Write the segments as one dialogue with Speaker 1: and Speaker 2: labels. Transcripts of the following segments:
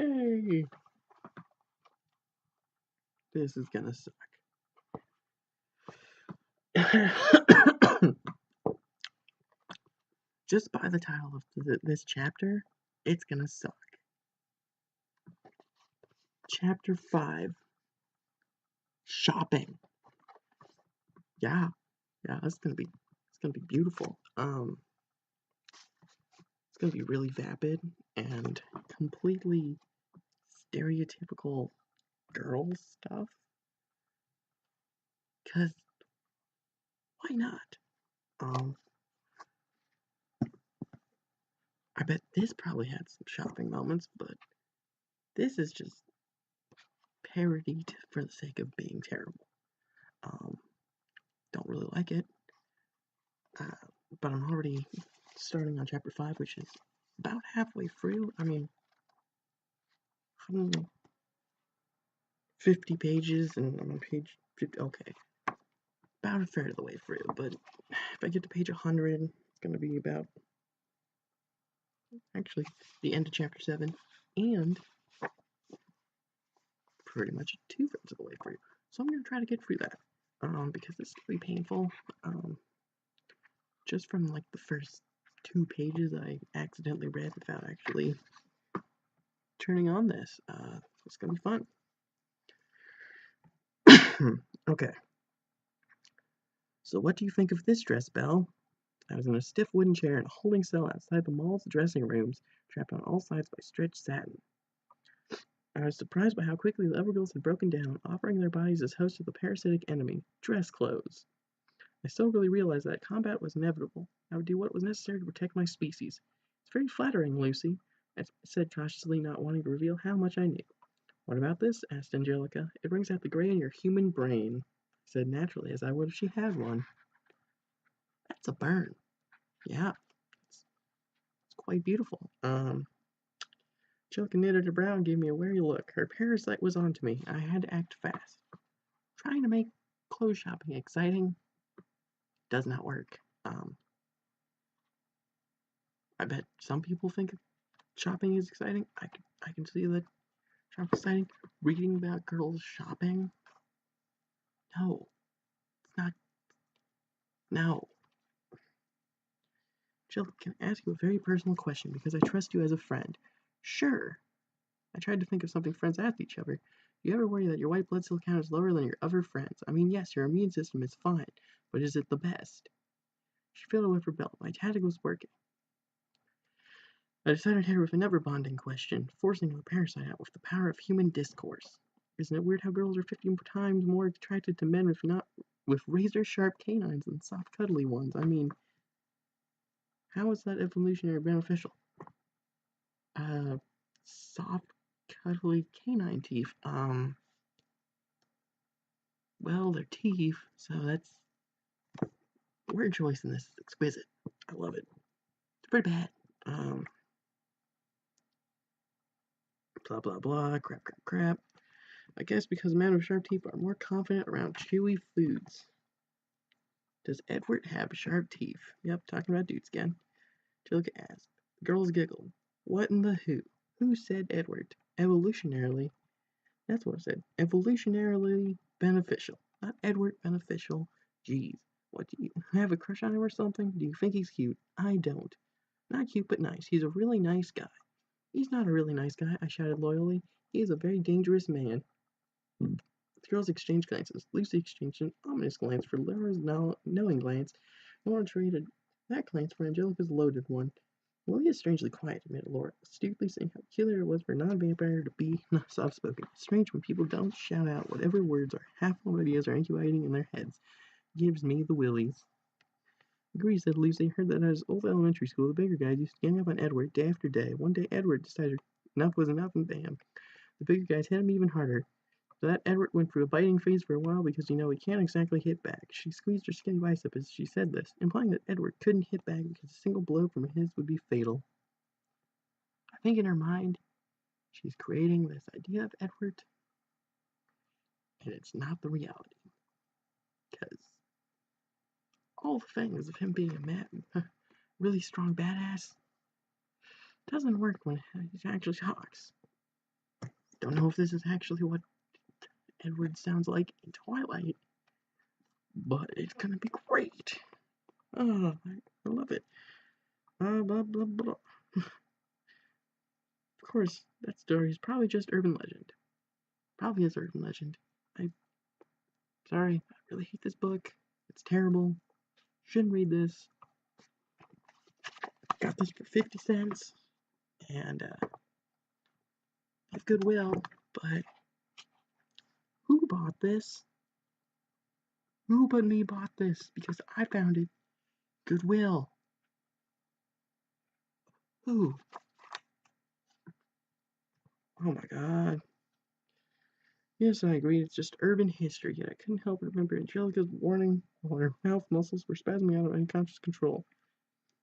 Speaker 1: Yay! This is gonna suck. Just by the title of this chapter, it's gonna suck. Chapter 5. Shopping. Yeah, it's gonna be beautiful. It's gonna be really vapid and completely stereotypical girl stuff. 'Cause why not? I bet this probably had some shopping moments, but this is just parody for the sake of being terrible. Don't really like it. But I'm already starting on chapter 5, which is about halfway through. I mean, 50 pages, and I'm on page 50. Okay, about a third of the way through. But if I get to page 100, it's going to be about actually the end of chapter 7, and pretty much 2/3 of the way through. So I'm going to try to get through that, because this is going to be painful. Just from like the first 2 pages I accidentally read without actually turning on this. It's going to be fun. Okay. So what do you think of this dress, Belle? I was in a stiff wooden chair in a holding cell outside the mall's dressing rooms, trapped on all sides by stretched satin. I was surprised by how quickly the other girls had broken down, offering their bodies as hosts of the parasitic enemy, dress clothes. I still really realized that combat was inevitable. I would do what was necessary to protect my species. It's very flattering, Lucy, I said cautiously, not wanting to reveal how much I knew. What about this? Asked Angelica. It brings out the gray in your human brain, I said naturally, as I would if she had one. That's a burn. Yeah, it's quite beautiful. Angelica knitted her brow and gave me a wary look. Her parasite was onto me. I had to act fast. Trying to make clothes shopping exciting does not work. I bet some people think shopping is exciting. I can see that shopping is exciting. Reading about girls shopping? No. It's not. No. Jill, can I ask you a very personal question because I trust you as a friend? Sure. I tried to think of something friends ask each other. Do you ever worry that your white blood cell count is lower than your other friends? I mean, yes, your immune system is fine, but is it the best? She filled it with her belt. My tactic was working. I decided to hit her with another bonding question, forcing the parasite out with the power of human discourse. Isn't it weird how girls are 50 times more attracted to men with razor-sharp canines than soft, cuddly ones? I mean, how is that evolutionary beneficial? Soft, cuddly canine teeth. Well, they're teeth, so that's... Word choice in this is exquisite. I love it. It's pretty bad. Blah, blah, blah, crap. I guess because men with sharp teeth are more confident around chewy foods. Does Edward have sharp teeth? Yep, talking about dudes again. Angelica asked. The girls giggled. What in the who? Who said Edward? Evolutionarily. That's what I said. Evolutionarily beneficial. Not Edward beneficial. Jeez. What, do you have a crush on him or something? Do you think he's cute? I don't. Not cute, but nice. He's a really nice guy. He's not a really nice guy, I shouted loyally. He is a very dangerous man. The girls exchanged glances. Lucy exchanged an ominous glance for Laura's knowing glance. Laura traded that glance for Angelica's loaded one. Lily is strangely quiet, admitted Laura, astutely seeing how peculiar it was for a non-vampire to be soft-spoken. It's strange when people don't shout out whatever words or half-formed ideas are incubating in their heads. It gives me the willies. Agree, said Lucy. Heard that at his old elementary school, the bigger guys used to gang up on Edward day after day. One day, Edward decided enough was enough, and bam. The bigger guys hit him even harder. So that Edward went through a biting phase for a while because, he can't exactly hit back. She squeezed her skinny bicep as she said this, implying that Edward couldn't hit back because a single blow from his would be fatal. I think in her mind, she's creating this idea of Edward, and it's not the reality. Because all the things of him being a really strong badass doesn't work when he actually talks. Don't know if this is actually what Edward sounds like in Twilight, but it's gonna be great. Oh, I love it. Blah, blah, blah. Of course, that story is probably just urban legend. Probably is urban legend. I'm sorry, I really hate this book. It's terrible. Shouldn't read this. Got this for 50 cents and at Goodwill, but who bought this? Who but me bought this? Because I found it. Goodwill. Who? Oh my god. Yes, I agree, it's just urban history, yet I couldn't help but remember Angelica's warning while her mouth muscles were spasming out of unconscious control.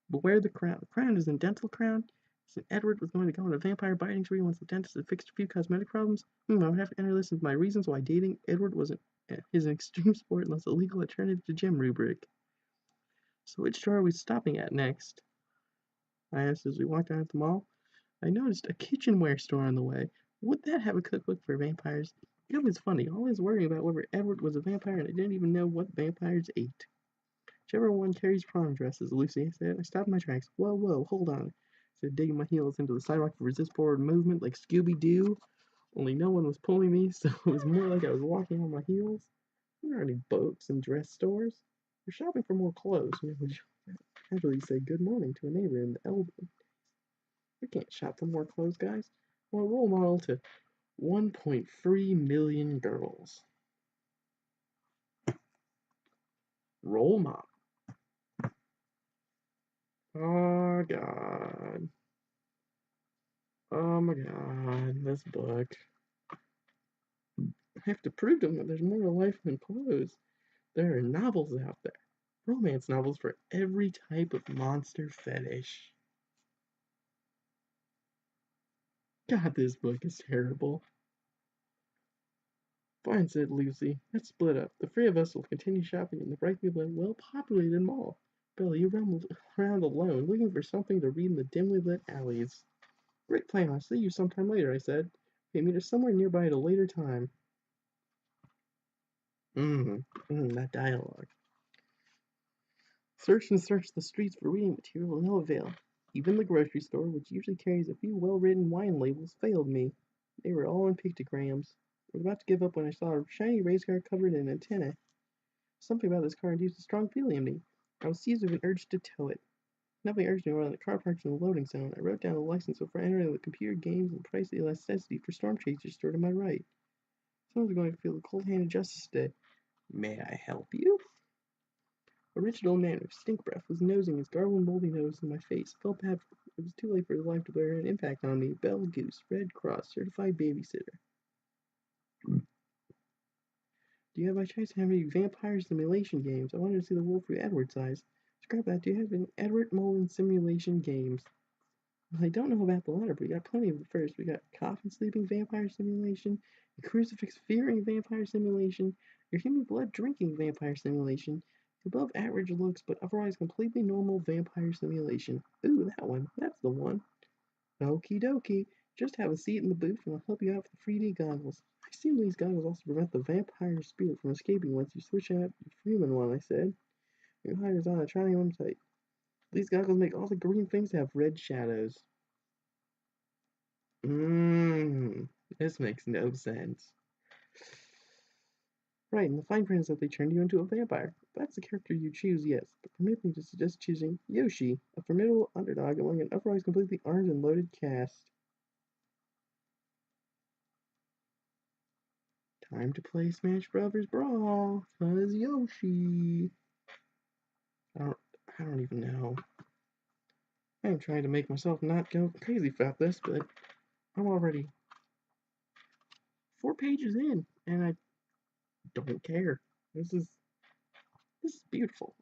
Speaker 1: Beware the crown. The crown is a dental crown. St. Edward was going to go on a vampire biting spree once the dentist had fixed a few cosmetic problems. I would have to enter this into my reasons why dating Edward wasn't an extreme sport unless a legal alternative to gym rubric. So which store are we stopping at next? I asked as we walked down at the mall. I noticed a kitchenware store on the way. Would that have a cookbook for vampires? It was funny. All I was worrying about whether Edward was a vampire and I didn't even know what vampires ate. Whichever one carries prom dresses, Lucy said. I stopped my tracks. Whoa, hold on. I said, digging my heels into the sidewalk to resist forward movement like Scooby-Doo. Only no one was pulling me, so it was more like I was walking on my heels. There aren't any boats and dress stores. We're shopping for more clothes. Casually say good morning to a neighbor in the elbow. We can't shop for more clothes, guys. I'm a role model to 1.3 million girls. Role model. Oh, God. Oh, my God. This book. I have to prove to them that there's more to life than clothes. There are novels out there. Romance novels for every type of monster fetish. God, this book is terrible. Fine, said Lucy. Let's split up. The three of us will continue shopping in the brightly lit, well-populated mall. Billy, you roam around alone, looking for something to read in the dimly lit alleys. Great plan. I'll see you sometime later, I said. Okay, meet us somewhere nearby at a later time. That dialogue. Searched and searched the streets for reading material, no avail. Even the grocery store, which usually carries a few well-written wine labels, failed me. They were all in pictograms. I was about to give up when I saw a shiny race car covered in antennae. Something about this car induced a strong feeling in me. I was seized with an urge to tow it. Nothing urged me more than the car parked in the loading zone. I wrote down the license before entering the computer games and price elasticity for storm chasers stored to my right. Someone's going to feel the cold hand of justice today. May I help you? A rigid old man with stink breath was nosing his garbled moldy nose in my face. I felt bad. It was too late for his life to bear an impact on me. Bell Goose, Red Cross, certified babysitter. Do you have by chance have any vampire simulation games? I wanted to see the world through Edward's eyes. Scrap that. Do you have any Edward Mullen simulation games? Well, I don't know about the latter, but we got plenty of the first. We got coffin sleeping vampire simulation, a crucifix fearing vampire simulation, your human blood drinking vampire simulation, above average looks but otherwise completely normal vampire simulation. Ooh, that one. That's the one. Okie dokie. Just have a seat in the booth and I'll help you out with the 3D goggles. I assume these goggles also prevent the vampire spirit from escaping once you switch out your human one, I said. Your hires on a trying website. These goggles make all the green things have red shadows. This makes no sense. Right, and the fine print is that they turned you into a vampire. If that's the character you choose, yes, but permit me to suggest choosing Yoshi, a formidable underdog among an otherwise completely armed and loaded cast. Time to play Smash Brothers Brawl as Yoshi. I don't even know. I'm trying to make myself not go crazy about this, but I'm already 4 pages in, and I don't care. This is beautiful.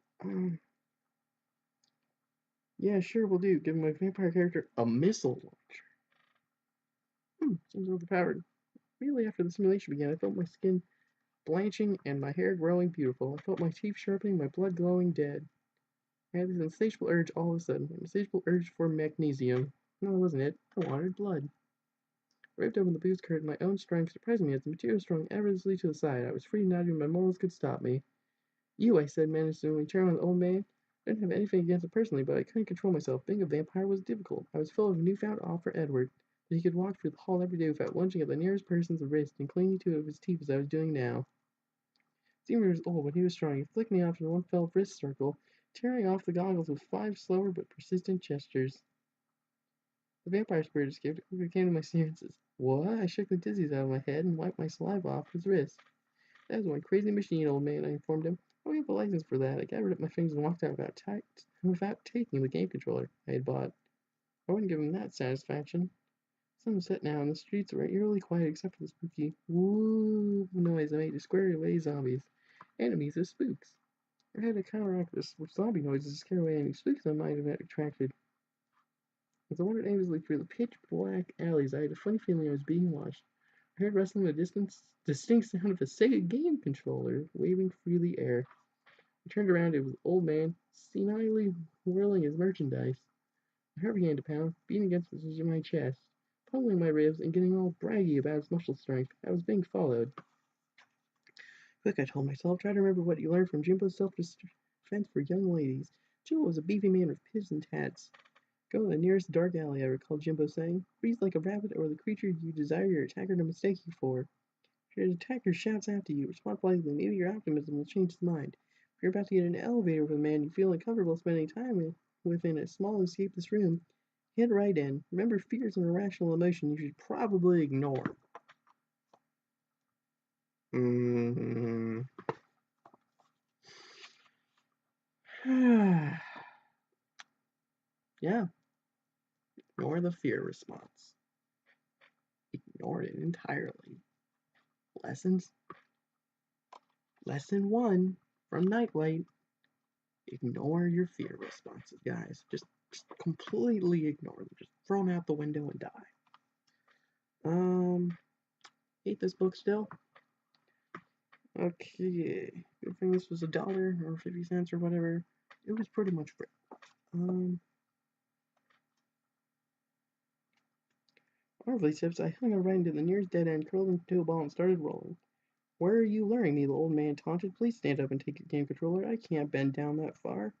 Speaker 1: Yeah, sure will do. Give my vampire character a missile launcher. Seems overpowered. Immediately after the simulation began, I felt my skin blanching and my hair growing beautiful. I felt my teeth sharpening, my blood glowing dead. I had this insatiable urge all of a sudden, an insatiable urge for magnesium. No, it wasn't it. I wanted blood. Ripped open the booze curtain, my own strength surprising me as the material swung effortlessly to the side. I was free, not even my morals could stop me. You, I said, managed to only turn on the old man. I didn't have anything against him personally, but I couldn't control myself. Being a vampire was difficult. I was full of newfound awe for Edward, that he could walk through the hall every day without lunging at the nearest person's wrist and clinging to it with his teeth as I was doing now. Seymour was old, but he was strong. He flicked me off in one fell wrist circle, tearing off the goggles with 5 slower but persistent gestures. The vampire spirit escaped and quickly came to my senses. What? I shook the dizzies out of my head and wiped my saliva off his wrist. That was one crazy machine, old man, I informed him. I don't have a license for that. I gathered up my fingers and walked out without taking the game controller I had bought. I wouldn't give him that satisfaction. Sun was set now, and the streets were eerily quiet except for the spooky woo noise that made to square away zombies. Enemies of spooks. I had to counteract this with zombie noises to scare away any spooks I might have attracted. As I wandered aimlessly through the pitch black alleys, I had a funny feeling I was being watched. I heard rustling in the distance, distinct sound of a Sega game controller waving through the air. I turned around. It was an old man, senilely whirling his merchandise. My heart began to pound, beating against the edge of my chest, pummeling my ribs, and getting all braggy about its muscle strength. I was being followed. Quick, I told myself, try to remember what you learned from Jimbo's self-defense for young ladies. Jimbo was a beefy man with pibs and tats. Go to the nearest dark alley, I recall Jimbo saying. Freeze like a rabbit or the creature you desire your attacker to mistake you for. If your attacker shouts after you, respond politely. Maybe your optimism will change his mind. If you're about to get in an elevator with a man you feel uncomfortable spending time with in a small, escapist room, head right in. Remember, fear is an irrational emotion you should probably ignore. Yeah, ignore the fear response. Ignore it entirely. Lessons. Lesson 1 from Nightlight. Ignore your fear responses, guys. Just completely ignore them. Just throw them out the window and die. Hate this book still. Okay, good thing this was $1 or 50 cents or whatever. It was pretty much free. Marvelly tips, I hung right into the nearest dead end, curled into a ball, and started rolling. Where are you luring me? The old man taunted. Please stand up and take your game controller. I can't bend down that far.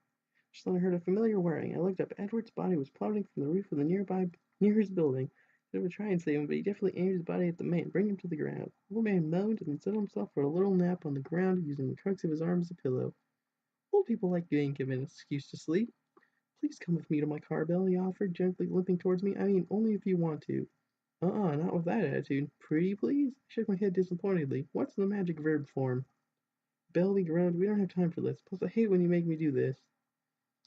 Speaker 1: Just then I heard a familiar whirring. I looked up. Edward's body was plummeting from the roof of the nearest building. I would try and save him, but he definitely aimed his body at the man, bringing him to the ground. The old man moaned and then settled himself for a little nap on the ground, using the trunks of his arms as a pillow. Old people like being given an excuse to sleep. Please come with me to my car, Bill, he offered, gently limping towards me. I mean, only if you want to. Not with that attitude. Pretty, please? I shook my head disappointedly. What's the magic verb form? Belle, he groaned. We don't have time for this. Plus, I hate when you make me do this.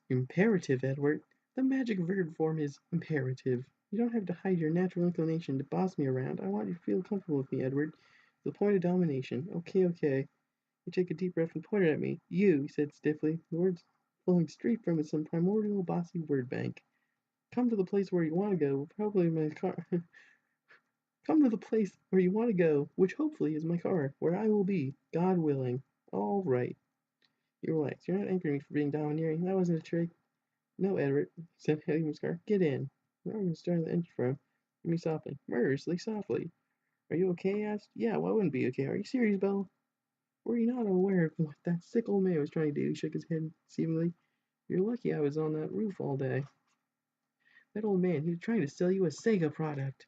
Speaker 1: Imperative, Edward. The magic verb form is imperative. You don't have to hide your natural inclination to boss me around. I want you to feel comfortable with me, Edward. The point of domination. Okay. He took a deep breath and pointed at me. You, he said stiffly, the words flowing straight from some primordial bossy word bank. Come to the place where you want to go, probably my car. Come to the place where you want to go, which hopefully is my car, where I will be, God willing. All right. You relax. You're not angry at me for being domineering. That wasn't a trick. No, Edward, said heading his car. Get in. Where are we going to start the engine from? Give me softly. Murderously softly. Are you okay? I asked. Yeah, why wouldn't be okay? Are you serious, Belle? Were you not aware of what that sick old man was trying to do? He shook his head seemingly. You're lucky I was on that roof all day. That old man, he was trying to sell you a Sega product.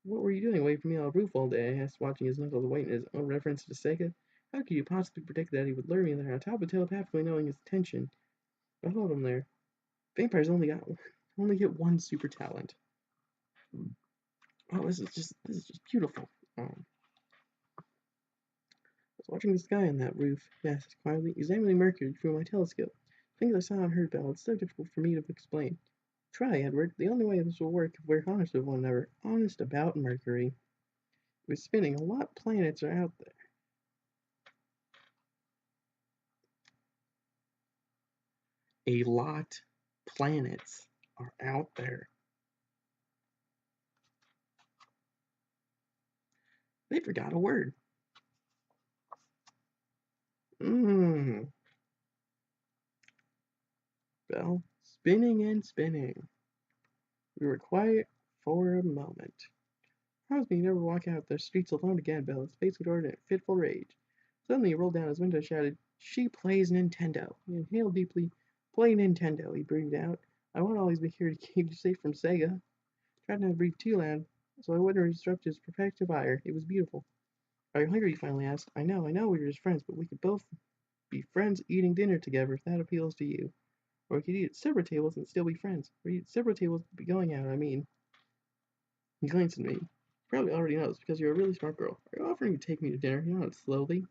Speaker 1: What were you doing away from me on a roof all day? I asked, watching his knuckles white in his own reference to Sega. How could you possibly predict that he would lure me there on top of telepathically knowing his intention? But hold him there. Vampires only get one super talent. Oh, this is just beautiful. I was watching the sky on that roof, he asked quietly, examining Mercury through my telescope. Things I saw and heard about, it's so difficult for me to explain. Try, Edward. The only way this will work if we're honest with one another. Honest about Mercury. It was spinning. A lot of planets are out there. A lot planets are out there. They forgot a word. Bell, spinning and spinning. We were quiet for a moment. Promise me you never walk out the streets alone again, Belle. His face would order in fitful rage. Suddenly he rolled down his window and shouted, "She plays Nintendo." He inhaled deeply. "Play Nintendo," he breathed out. "I won't always be here to keep you safe from Sega." Tried not to breathe too loud, so I wouldn't disrupt his protective ire. It was beautiful. "Are you hungry?" he finally asked. I know we're just friends, but we could both be friends eating dinner together if that appeals to you. Or we could eat at separate tables and still be friends. Or eat at separate tables but be going out, I mean. He glanced at me. Probably already knows because you're a really smart girl. Are you offering to take me to dinner? He nodded slowly.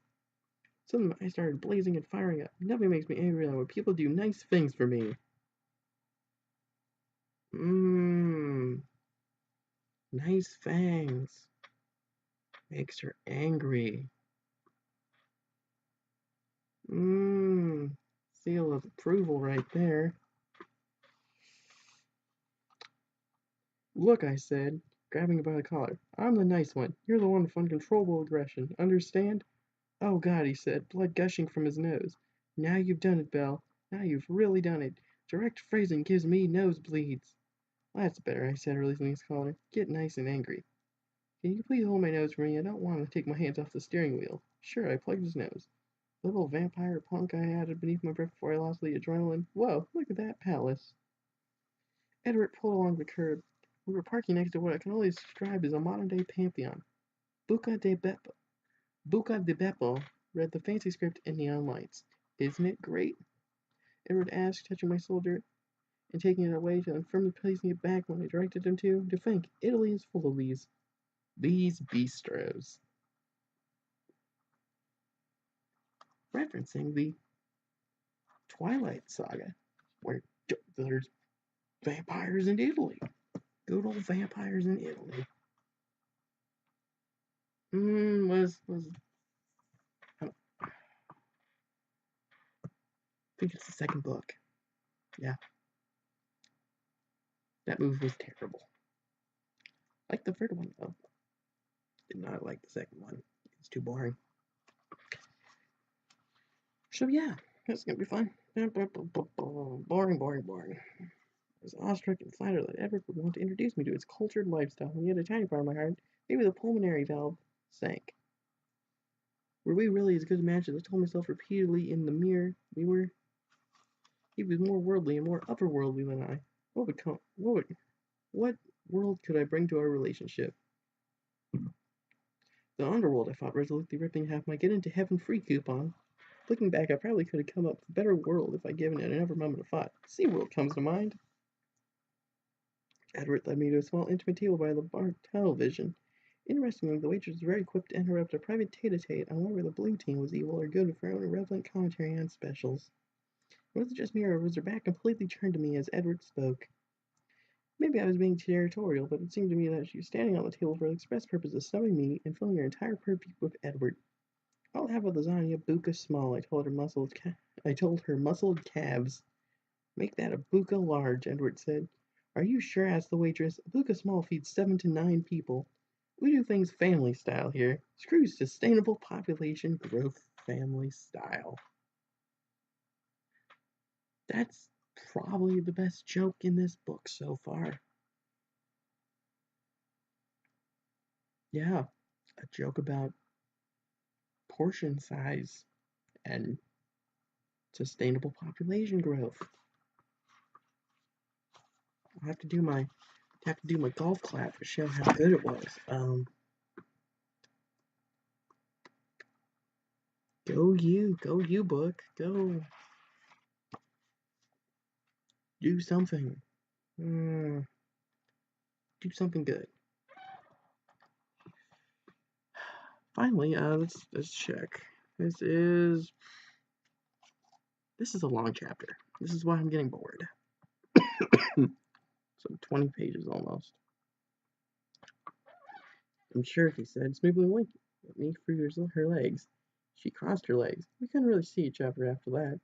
Speaker 1: Suddenly I started blazing and firing up. Nothing makes me angrier than when people do nice things for me. Nice things. Makes her angry. Seal of approval right there. Look, I said, grabbing him by the collar. I'm the nice one. You're the one with uncontrollable aggression. Understand? Oh, God, he said, blood gushing from his nose. Now you've done it, Belle. Now you've really done it. Direct phrasing gives me nosebleeds. That's better, I said, releasing his collar. Get nice and angry. Can you please hold my nose for me? I don't want to take my hands off the steering wheel. Sure, I plugged his nose. The little vampire punk I added beneath my breath before I lost the adrenaline. Whoa, look at that palace. Edward pulled along the curb. We were parking next to what I can only describe as a modern-day pantheon. Buca de Beppo. Buca de Beppo read the fancy script in neon lights. Isn't it great? Edward asked, touching my shoulder and taking it away and firmly placing it back when I directed him to think. Italy is full of these bistros. Referencing the Twilight saga, where there's vampires in Italy. Good old vampires in Italy. I think it's the second book. Yeah, that movie was terrible. Like the third one though. Did not like the second one. It's too boring. So yeah, that's gonna be fun. Boring. I was awestruck and flattered that Edward would want to introduce me to its cultured lifestyle, and yet a tiny part of my heart, maybe the pulmonary valve, sank. Were we really as good a match as I told myself repeatedly in the mirror? He was more worldly and more otherworldly than I. What world could I bring to our relationship? The underworld, I thought, resolutely ripping half my get into heaven free coupon. Looking back, I probably could have come up with a better world if I'd given it another moment of thought. SeaWorld comes to mind. Edward led me to a small intimate table by the bar television. Interestingly, the waitress was very equipped to interrupt a private tete-a-tete on whether the blue team was evil or good with her own irrelevant commentary on specials. Was it just me, or was her back completely turned to me as Edward spoke? Maybe I was being territorial, but it seemed to me that she was standing on the table for the express purpose of snubbing me and filling her entire purview with Edward. I'll have a lasagna buca small, I told her muscled calves. Make that a buca large, Edward said. Are you sure? Asked the waitress. A buca small feeds 7 to 9 people. We do things family style here. Screw sustainable population growth family style. That's probably the best joke in this book so far. Yeah, a joke about portion size and sustainable population growth. I'll have to do my golf clap to show how good it was. Go you book, go do something. Do something good. Finally, let's check. This is a long chapter. This is why I'm getting bored. So 20 pages almost. I'm sure, he said, smoothly winking at me through her legs. She crossed her legs. We couldn't really see each other after that.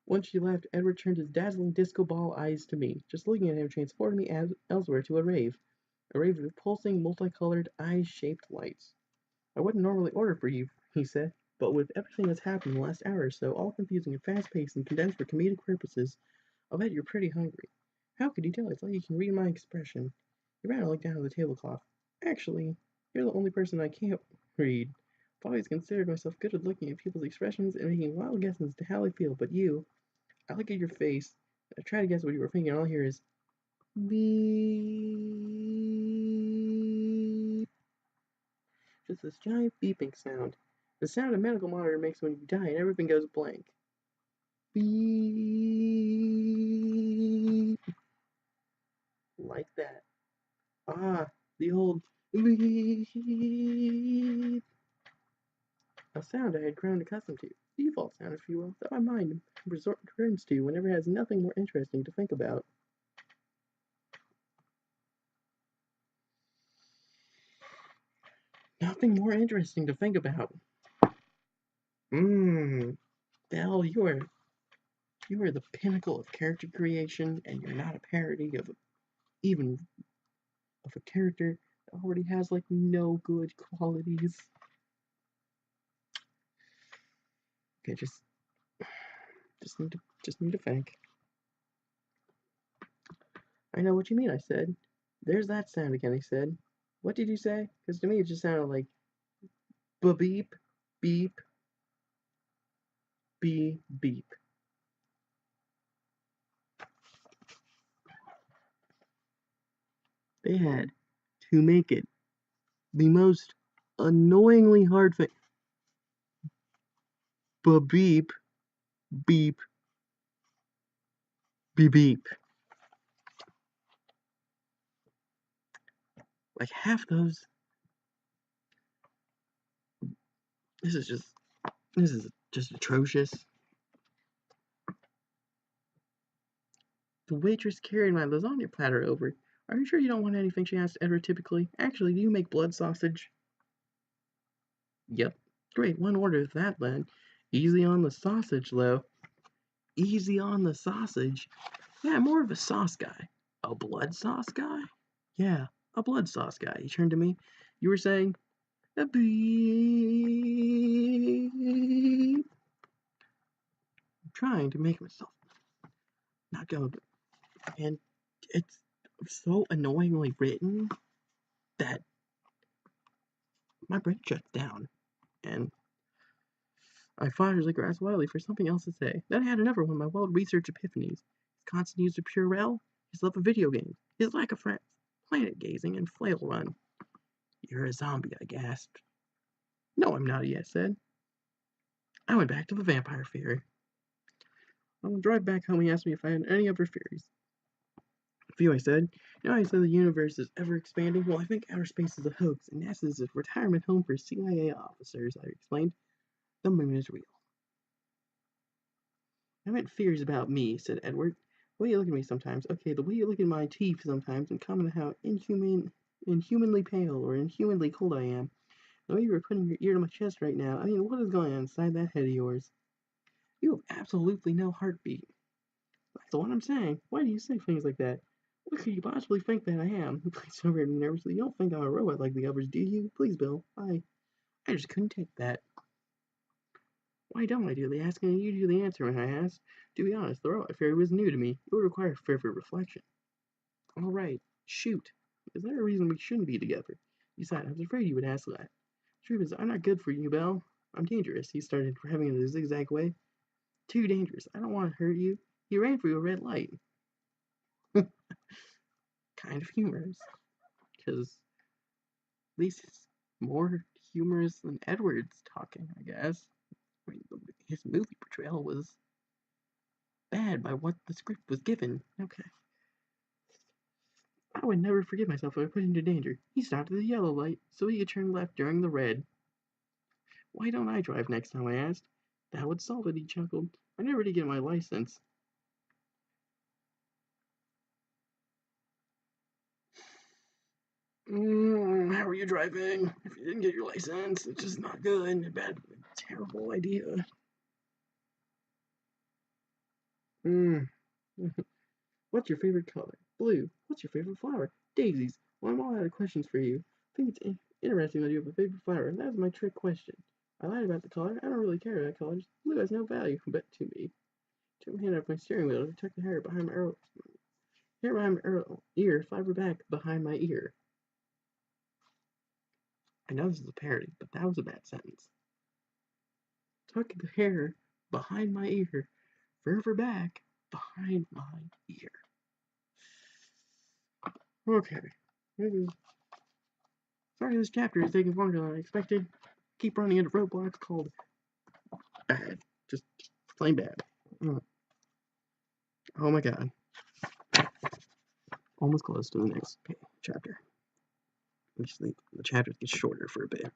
Speaker 1: Once she left, Edward turned his dazzling disco ball eyes to me. Just looking at him transported me elsewhere to a rave with pulsing, multicolored, eye-shaped lights. I wouldn't normally order for you, he said, but with everything that's happened in the last hour or so, all confusing and fast-paced and condensed for comedic purposes, I'll bet you're pretty hungry. How could you tell? I thought you can read my expression. He ran and looked down at the tablecloth. Actually, you're the only person I can't read. I've always considered myself good at looking at people's expressions and making wild guesses as to how they feel, but you, I look at your face, I try to guess what you were thinking, and all I hear is beep. Just this giant beeping sound. The sound a medical monitor makes when you die and everything goes blank. Beep. Like that. Ah, the old beep. A sound I had grown accustomed to. Default sound, if you will, that my mind returns to whenever it has nothing more interesting to think about. Nothing more interesting to think about. Belle, you are the pinnacle of character creation, and you're not a parody of even of a character that already has like no good qualities. Okay, just need to think. I know what you mean, I said. There's that sound again, he said. What did you say? Because to me it just sounded like beep, beep, beep, beep. They had to make it the most annoyingly hard thing. Beep, beep, beep, beep. Like half those. This is just atrocious. The waitress carried my lasagna platter over. Are you sure you don't want anything? She asked Edward typically. Actually, do you make blood sausage? Yep. Great, one order of that then. Easy on the sausage, though. Easy on the sausage? Yeah, more of a sauce guy. A blood sauce guy? Yeah, a blood sauce guy. He turned to me. You were saying? A beep. I'm trying to make myself not go. And it's so annoyingly written that my brain shuts down. And I fought his grass wildly for something else to say. Then I had another one of my wild research epiphanies. His constant use of Purell, his love of video games, his lack of friends, planet gazing, and flail run. You're a zombie, I gasped. No, I'm not, I said. I went back to the vampire theory. On the drive back home, he asked me if I had any other theories. A few, I said. You know, I said the universe is ever expanding. Well, I think outer space is a hoax, and NASA is a retirement home for CIA officers, I explained. The moon is real. I meant fears about me, said Edward. The way you look at me sometimes. Okay, the way you look at my teeth sometimes and comment how inhumanly pale or inhumanly cold I am. The way you were putting your ear to my chest right now. I mean, what is going on inside that head of yours? You have absolutely no heartbeat. That's what I'm saying. Why do you say things like that? What could you possibly think that I am? He glanced over at me nervously. You don't think I'm a robot like the others, do you? Please, Bill. I just couldn't take that. Why don't I do the asking and you do the answer when I ask? To be honest, the robot fairy was new to me. It would require further reflection. Alright, shoot. Is there a reason we shouldn't be together? Besides, I was afraid you would ask that. The truth is, I'm not good for you, Belle. I'm dangerous. He started driving in a zigzag way. Too dangerous. I don't want to hurt you. He ran through a red light. Kind of humorous. Because at least it's more humorous than Edward's talking, I guess. I mean, his movie portrayal was bad by what the script was given. Okay. I would never forgive myself if I put him to danger. He stopped at the yellow light, so he could turn left during the red. Why don't I drive next time? I asked. That would solve it, he chuckled. I never did get my license. How are you driving? If you didn't get your license, it's just not good. A bad, terrible idea. What's your favorite color? Blue. What's your favorite flower? Daisies. Well, I'm all out of questions for you. I think it's interesting that you have a favorite flower. That was my trick question. I lied about the color. I don't really care about colors. Blue has no value, but to me. Took my hand off my steering wheel and tucked the hair behind my ear, fiber back behind my ear. I know this is a parody, but that was a bad sentence. Tuck the hair behind my ear, further back behind my ear. Okay. Sorry, this chapter is taking longer than I expected. Keep running into roadblocks called bad. Just plain bad. Oh my god. Almost close to the next chapter. The chapter gets shorter for a bit.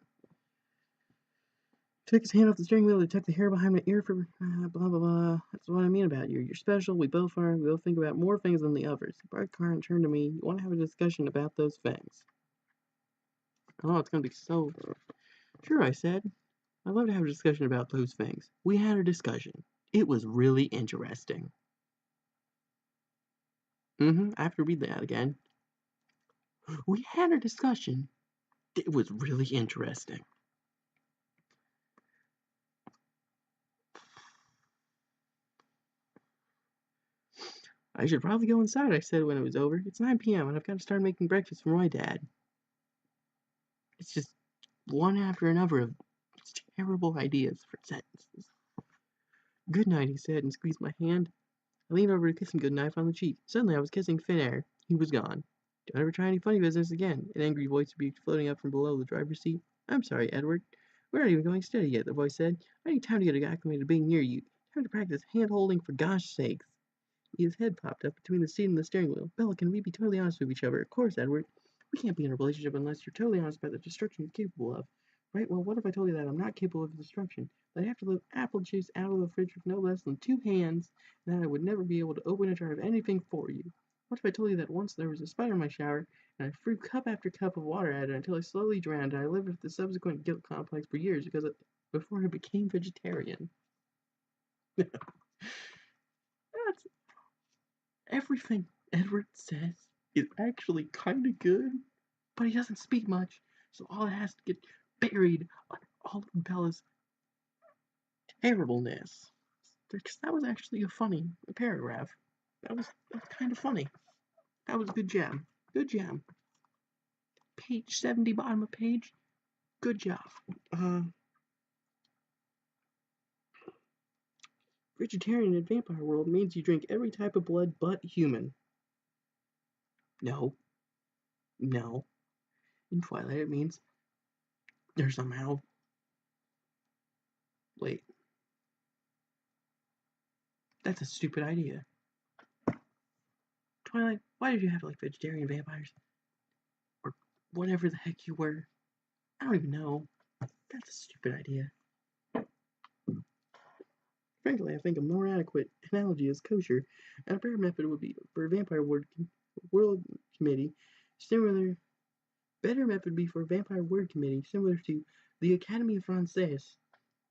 Speaker 1: Took his hand off the steering wheel. He took the hair behind my ear for blah blah blah. That's what I mean about you. You're special. We both are. We both think about more things than the others. He parked the car and turned to me. You want to have a discussion about those things? Oh, it's gonna be so. Sure, I said. I'd love to have a discussion about those things. We had a discussion. It was really interesting. I have to read that again. We had a discussion. It was really interesting. I should probably go inside, I said when it was over. It's 9 p.m. and I've got to start making breakfast for my dad. It's just one after another of terrible ideas for sentences. Good night, he said and squeezed my hand. I leaned over to kiss him goodnight on the cheek. Suddenly I was kissing thin air. He was gone. Don't ever try any funny business again. An angry voice rebuked floating up from below the driver's seat. I'm sorry, Edward. We're not even going steady yet, the voice said. I need time to get acclimated to being near you. Time to practice hand-holding for gosh sakes. His head popped up between the seat and the steering wheel. Bella, can we be totally honest with each other? Of course, Edward. We can't be in a relationship unless you're totally honest about the destruction you're capable of. Right? Well, what if I told you that I'm not capable of destruction? That I have to lift apple juice out of the fridge with no less than 2 hands, and that I would never be able to open a jar of anything for you? What if I told you that once there was a spider in my shower, and I threw cup after cup of water at it until I slowly drowned, and I lived with the subsequent guilt complex for years before I became vegetarian? That's everything Edward says is actually kind of good, but he doesn't speak much, so all it has to get buried under all of Bella's terribleness. That was actually a funny paragraph. That was kind of funny. That was a good job. Good job. Page 70, bottom of page. Good job. Vegetarian in vampire world means you drink every type of blood but human. No. In Twilight it means they're somehow... Wait. That's a stupid idea. Twilight, why did you have like vegetarian vampires? Or whatever the heck you were. I don't even know. That's a stupid idea. Frankly, I think a more adequate analogy is kosher, and a better method would be for a vampire world committee better method would be for a vampire word committee similar to the Academy Française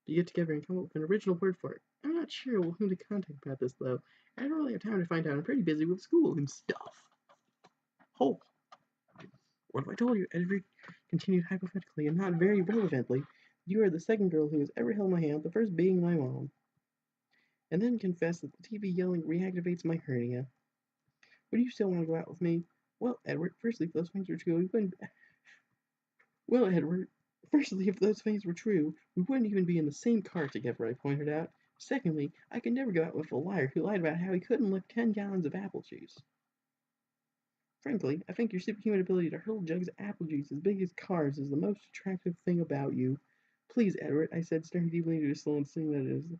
Speaker 1: to get together and come up with an original word for it. I'm not sure whom to contact about this though. I don't really have time to find out. I'm pretty busy with school and stuff. Oh. What if I told you, Edward continued hypothetically and not very relevantly, you are the second girl who has ever held my hand, the first being my mom. And then confessed that the TV yelling reactivates my hernia. Would you still want to go out with me? Well, Edward, firstly, if those things were true, we wouldn't... Well, Edward, firstly, if those things were true, we wouldn't even be in the same car together, I pointed out. Secondly, I could never go out with a liar who lied about how he couldn't lift 10 gallons of apple juice. Frankly, I think your superhuman ability to hurl jugs of apple juice as big as cars is the most attractive thing about you. Please, Edward, I said, staring deeply into his soul and seeing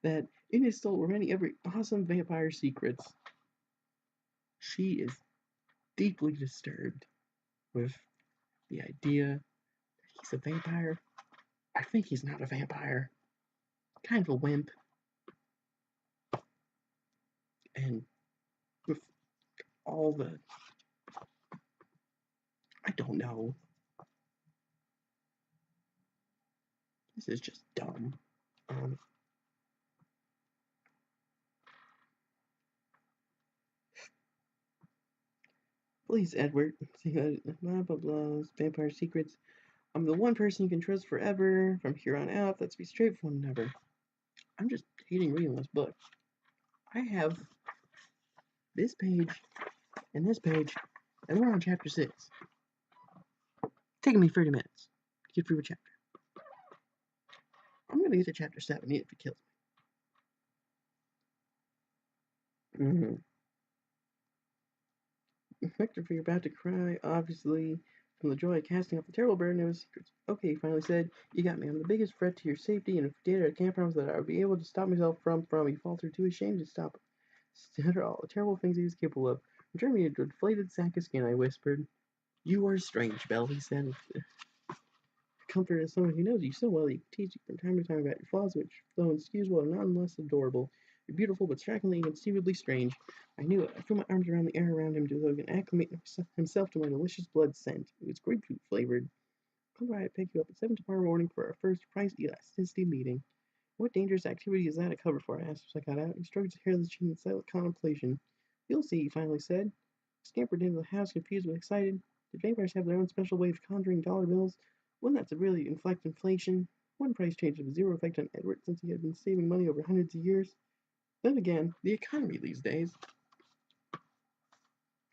Speaker 1: that in his soul were many every awesome vampire secrets. She is deeply disturbed with the idea that he's a vampire. I think he's not a vampire. Kind of a wimp. And with all the... I don't know. This is just dumb. Please, Edward. Blah, blah, blah. Vampire secrets. I'm the one person you can trust forever. From here on out, let's be straight for one another. I'm just hating reading this book. I have this page and this page, and we're on chapter 6. It's taking me 30 minutes. Get through a chapter. I'm gonna get to chapter 7 if it kills me. Effective, you're about to cry, obviously, from the joy of casting off the terrible burden of his secrets. Okay, he finally said, you got me. I'm the biggest threat to your safety, and if you did, I can't promise that I would be able to stop myself from. He faltered, too ashamed to stop. After all the terrible things he was capable of. Return me a deflated sack of skin, I whispered. You are strange, Belle, he said. Comfort as someone who knows you so well, he can teach you from time to time about your flaws, which, though inexcusable, are none less adorable. You're beautiful, but strikingly and conceivably strange. I knew it. I threw my arms around the air around him as though he could acclimate himself to my delicious blood scent. It was grapefruit flavored. Come by, I'd pick you up at 7 tomorrow morning for our first price elasticity meeting. What dangerous activity is that a cover for? I asked as I got out. He stroked his hairless chin in silent contemplation. You'll see, he finally said. Scampered into the house, confused but excited. Did vampires have their own special way of conjuring dollar bills? Wouldn't that severely inflect inflation? One price change of zero effect on Edward since he had been saving money over hundreds of years. Then again, the economy these days.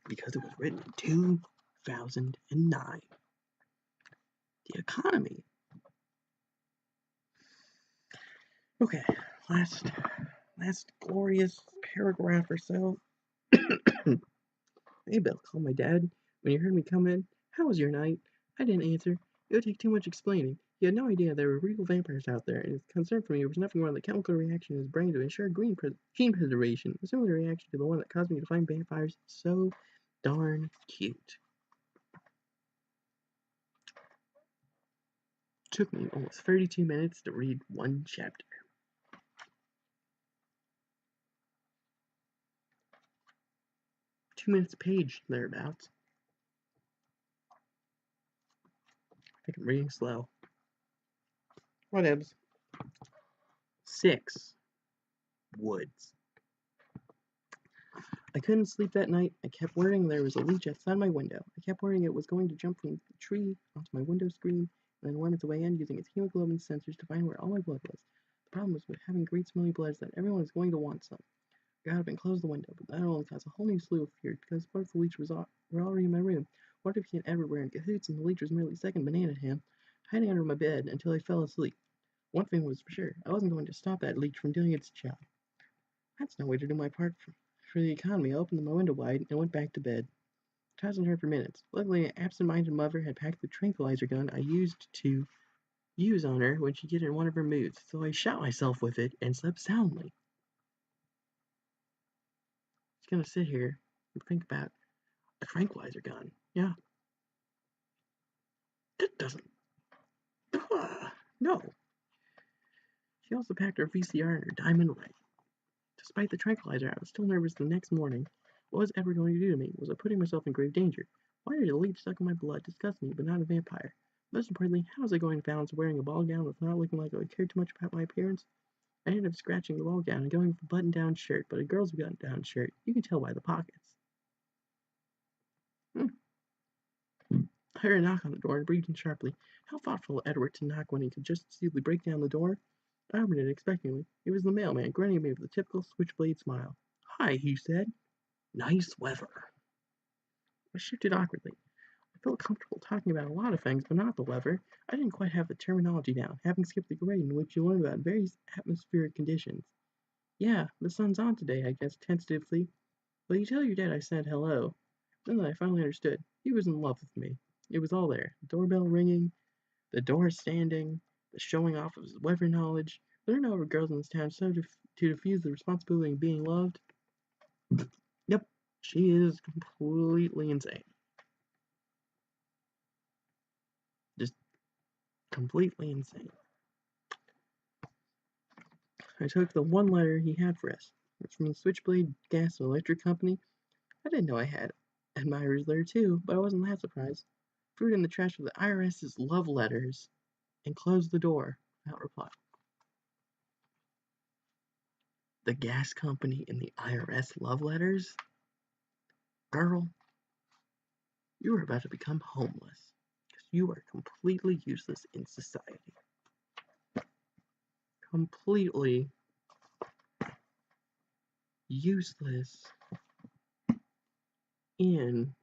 Speaker 1: Because it was written in 2009. The economy. Okay, last glorious paragraph or so. Hey, Bill, called my dad. When he heard me come in, how was your night? I didn't answer. It would take too much explaining. He had no idea there were real vampires out there, and his concern for me was nothing more than the chemical reaction in his brain to ensure gene preservation, a similar reaction to the one that caused me to find vampires so darn cute. It took me almost 32 minutes to read one chapter. $2 minutes a page, thereabouts. I think I'm reading slow. Whatevs. 6. Woods. I couldn't sleep that night. I kept worrying there was a leech outside my window. I kept worrying it was going to jump from the tree onto my window screen and then worm its way in using its hemoglobin sensors to find where all my blood was. The problem was with having great smelling blood is that everyone is going to want some. I got up and closed the window, but that only caused a whole new slew of fear because part of the leech were already in my room. What if he and Edward were in cahoots and the leech was merely second banana to him, hiding under my bed until I fell asleep? One thing was for sure, I wasn't going to stop that leech from doing its job. That's no way to do my part for the economy. I opened my window wide and went back to bed. I tossed and turned for minutes. Luckily, an absent-minded mother had packed the tranquilizer gun I used to use on her when she get in one of her moods, so I shot myself with it and slept soundly. Just gonna sit here and think about a tranquilizer gun. Yeah. That doesn't. No. She also packed her VCR and her diamond ring. Despite the tranquilizer, I was still nervous the next morning. What was Edward going to do to me? Was I putting myself in grave danger? Why did a leech suck in my blood disgust me, but not a vampire? Most importantly, how was I going to balance wearing a ball gown without looking like I would care too much about my appearance? I ended up scratching the ball gown and going with a button-down shirt, but a girl's button-down shirt, you can tell by the pockets. I heard a knock on the door and breathed in sharply. How thoughtful of Edward to knock when he could just easily break down the door. I opened it expectantly. It was the mailman, grinning at me with a typical switchblade smile. Hi, he said. Nice weather. I shifted awkwardly. I felt comfortable talking about a lot of things, but not the weather. I didn't quite have the terminology down, having skipped the grade in which you learn about various atmospheric conditions. Yeah, the sun's on today, I guessed tentatively. Will you tell your dad I said hello? Then I finally understood. He was in love with me. It was all there. The doorbell ringing, the door standing, the showing off of his weather knowledge. There are no other girls in this town so to diffuse the responsibility of being loved. Yep, she is completely insane. Just completely insane. I took the one letter he had for us. It's from the Switchblade Gas and Electric Company. I didn't know I had admirers there too, but I wasn't that surprised. Threw it in the trash with the IRS's love letters and closed the door without reply. The gas company and the IRS love letters? Girl, you are about to become homeless because you are completely useless in society. Completely useless in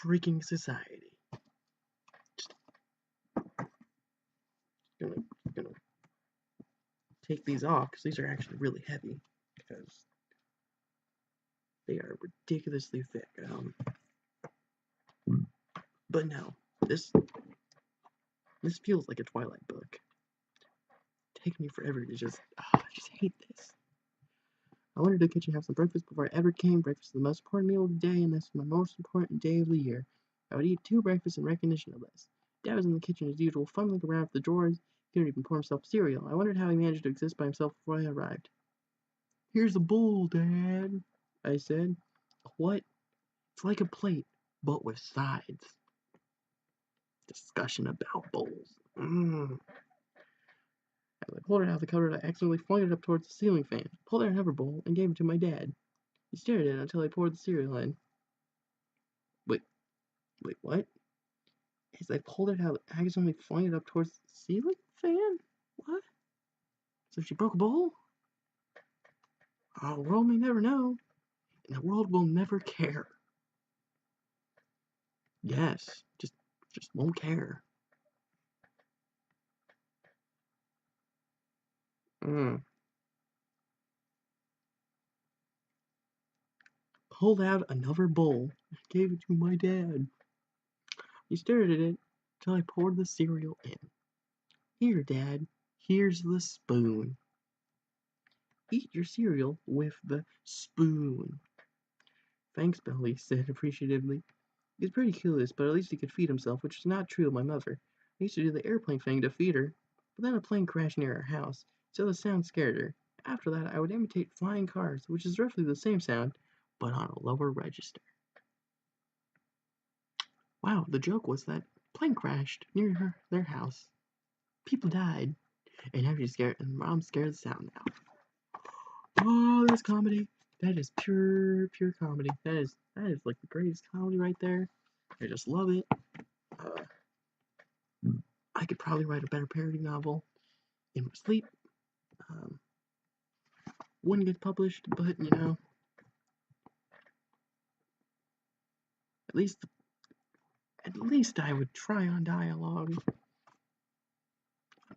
Speaker 1: freaking society. take these off because these are actually really heavy because they are ridiculously thick. But no, this feels like a Twilight book. Take me forever to just, I just hate this. I wanted to kitchen have some breakfast before I ever came. Breakfast is the most important meal of the day, and this is my most important day of the year. I would eat 2 breakfasts in recognition of this. Dad was in the kitchen as usual, fumbling around with the drawers. He couldn't even pour himself cereal. I wondered how he managed to exist by himself before I arrived. Here's a bowl, Dad, I said. What? It's like a plate, but with sides. Discussion about bowls. As I pulled it out of the cupboard, I accidentally flung it up towards the ceiling fan, pulled out another bowl, and gave it to my dad. He stared at it until I poured the cereal in. Wait, what? As I pulled it out, I accidentally flung it up towards the ceiling fan? What? So she broke a bowl? Oh, the world may never know, and the world will never care. Yes, just won't care. Pulled out another bowl and gave it to my dad. He stared at it till I poured the cereal in. Here, Dad, here's the spoon. Eat your cereal with the spoon. Thanks, Bill, he said appreciatively. He's pretty clueless, but at least he could feed himself, which is not true of my mother. I used to do the airplane thing to feed her, but then a plane crashed near our house, so the sound scared her. After that, I would imitate flying cars, which is roughly the same sound, but on a lower register. Wow, the joke was that plane crashed near their house. People died, and now she's scared, and Mom's scared of the sound now. Oh, that's comedy. That is pure comedy. That is like the greatest comedy right there. I just love it. I could probably write a better parody novel in my sleep. Wouldn't get published, but you know, at least I would try on dialogue.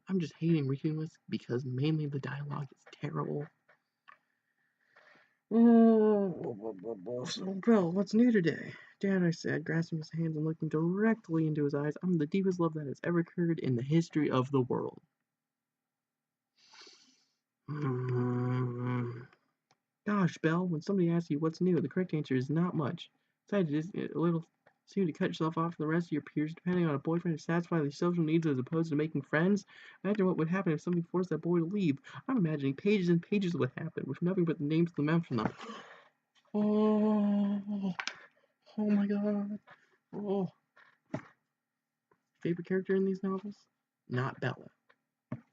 Speaker 1: I'm just hating reading this because mainly the dialogue is terrible. So, Bill, what's new today? Dad, I said, grasping his hands and looking directly into his eyes. I'm the deepest love that has ever occurred in the history of the world. Gosh, Belle, when somebody asks you what's new, the correct answer is not much. Besides, it is a little soon to cut yourself off from the rest of your peers, depending on a boyfriend to satisfy their social needs as opposed to making friends. Imagine what would happen if somebody forced that boy to leave. I'm imagining pages and pages would happen, with nothing but the names of the men from them. Oh my god. Oh. Favorite character in these novels? Not Bella.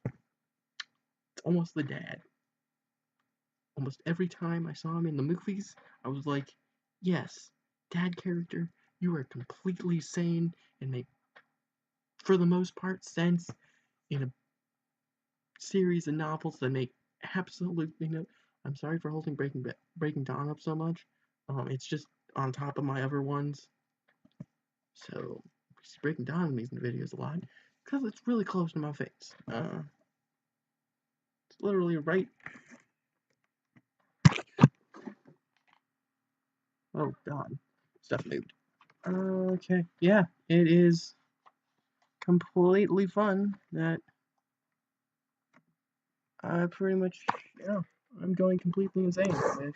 Speaker 1: It's almost the dad. Almost every time I saw him in the movies, I was like, yes, dad character, you are completely sane and make, for the most part, sense in a series of novels that make absolutely no. I'm sorry for holding Breaking Dawn up so much. It's just on top of my other ones. So, I see Breaking Dawn in these videos a lot because it's really close to my face. It's literally right. Oh god, stuff moved. Okay, yeah, it is completely fun that I pretty much, yeah, I'm going completely insane with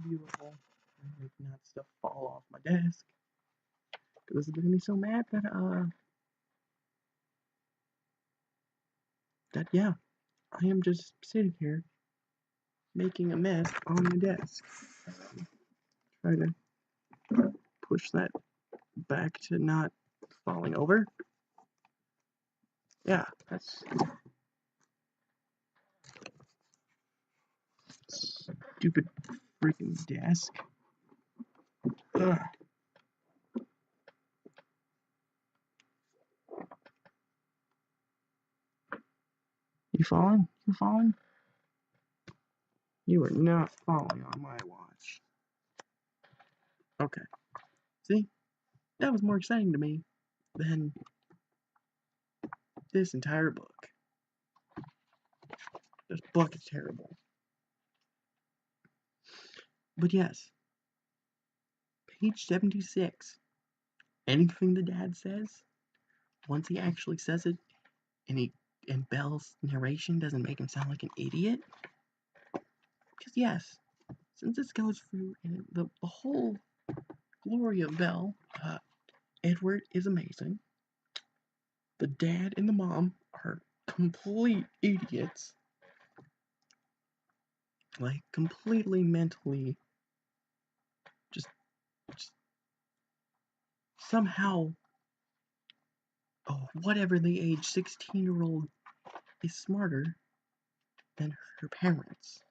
Speaker 1: beautiful, making that stuff fall off my desk. Because it's getting me so mad that yeah, I am just sitting here making a mess on my desk. Try to push that back to not falling over. Yeah, that's stupid freaking desk. Ugh. You falling? You falling? You are not falling on my watch. Okay. See? That was more exciting to me than this entire book. This book is terrible. But yes, page 76. Anything the dad says, once he actually says it, and Belle's narration doesn't make him sound like an idiot. Because yes, since this goes through the whole glory of Belle, Edward is amazing. The dad and the mom are complete idiots. Like, completely mentally just somehow, whatever the age 16-year-old is smarter than her parents.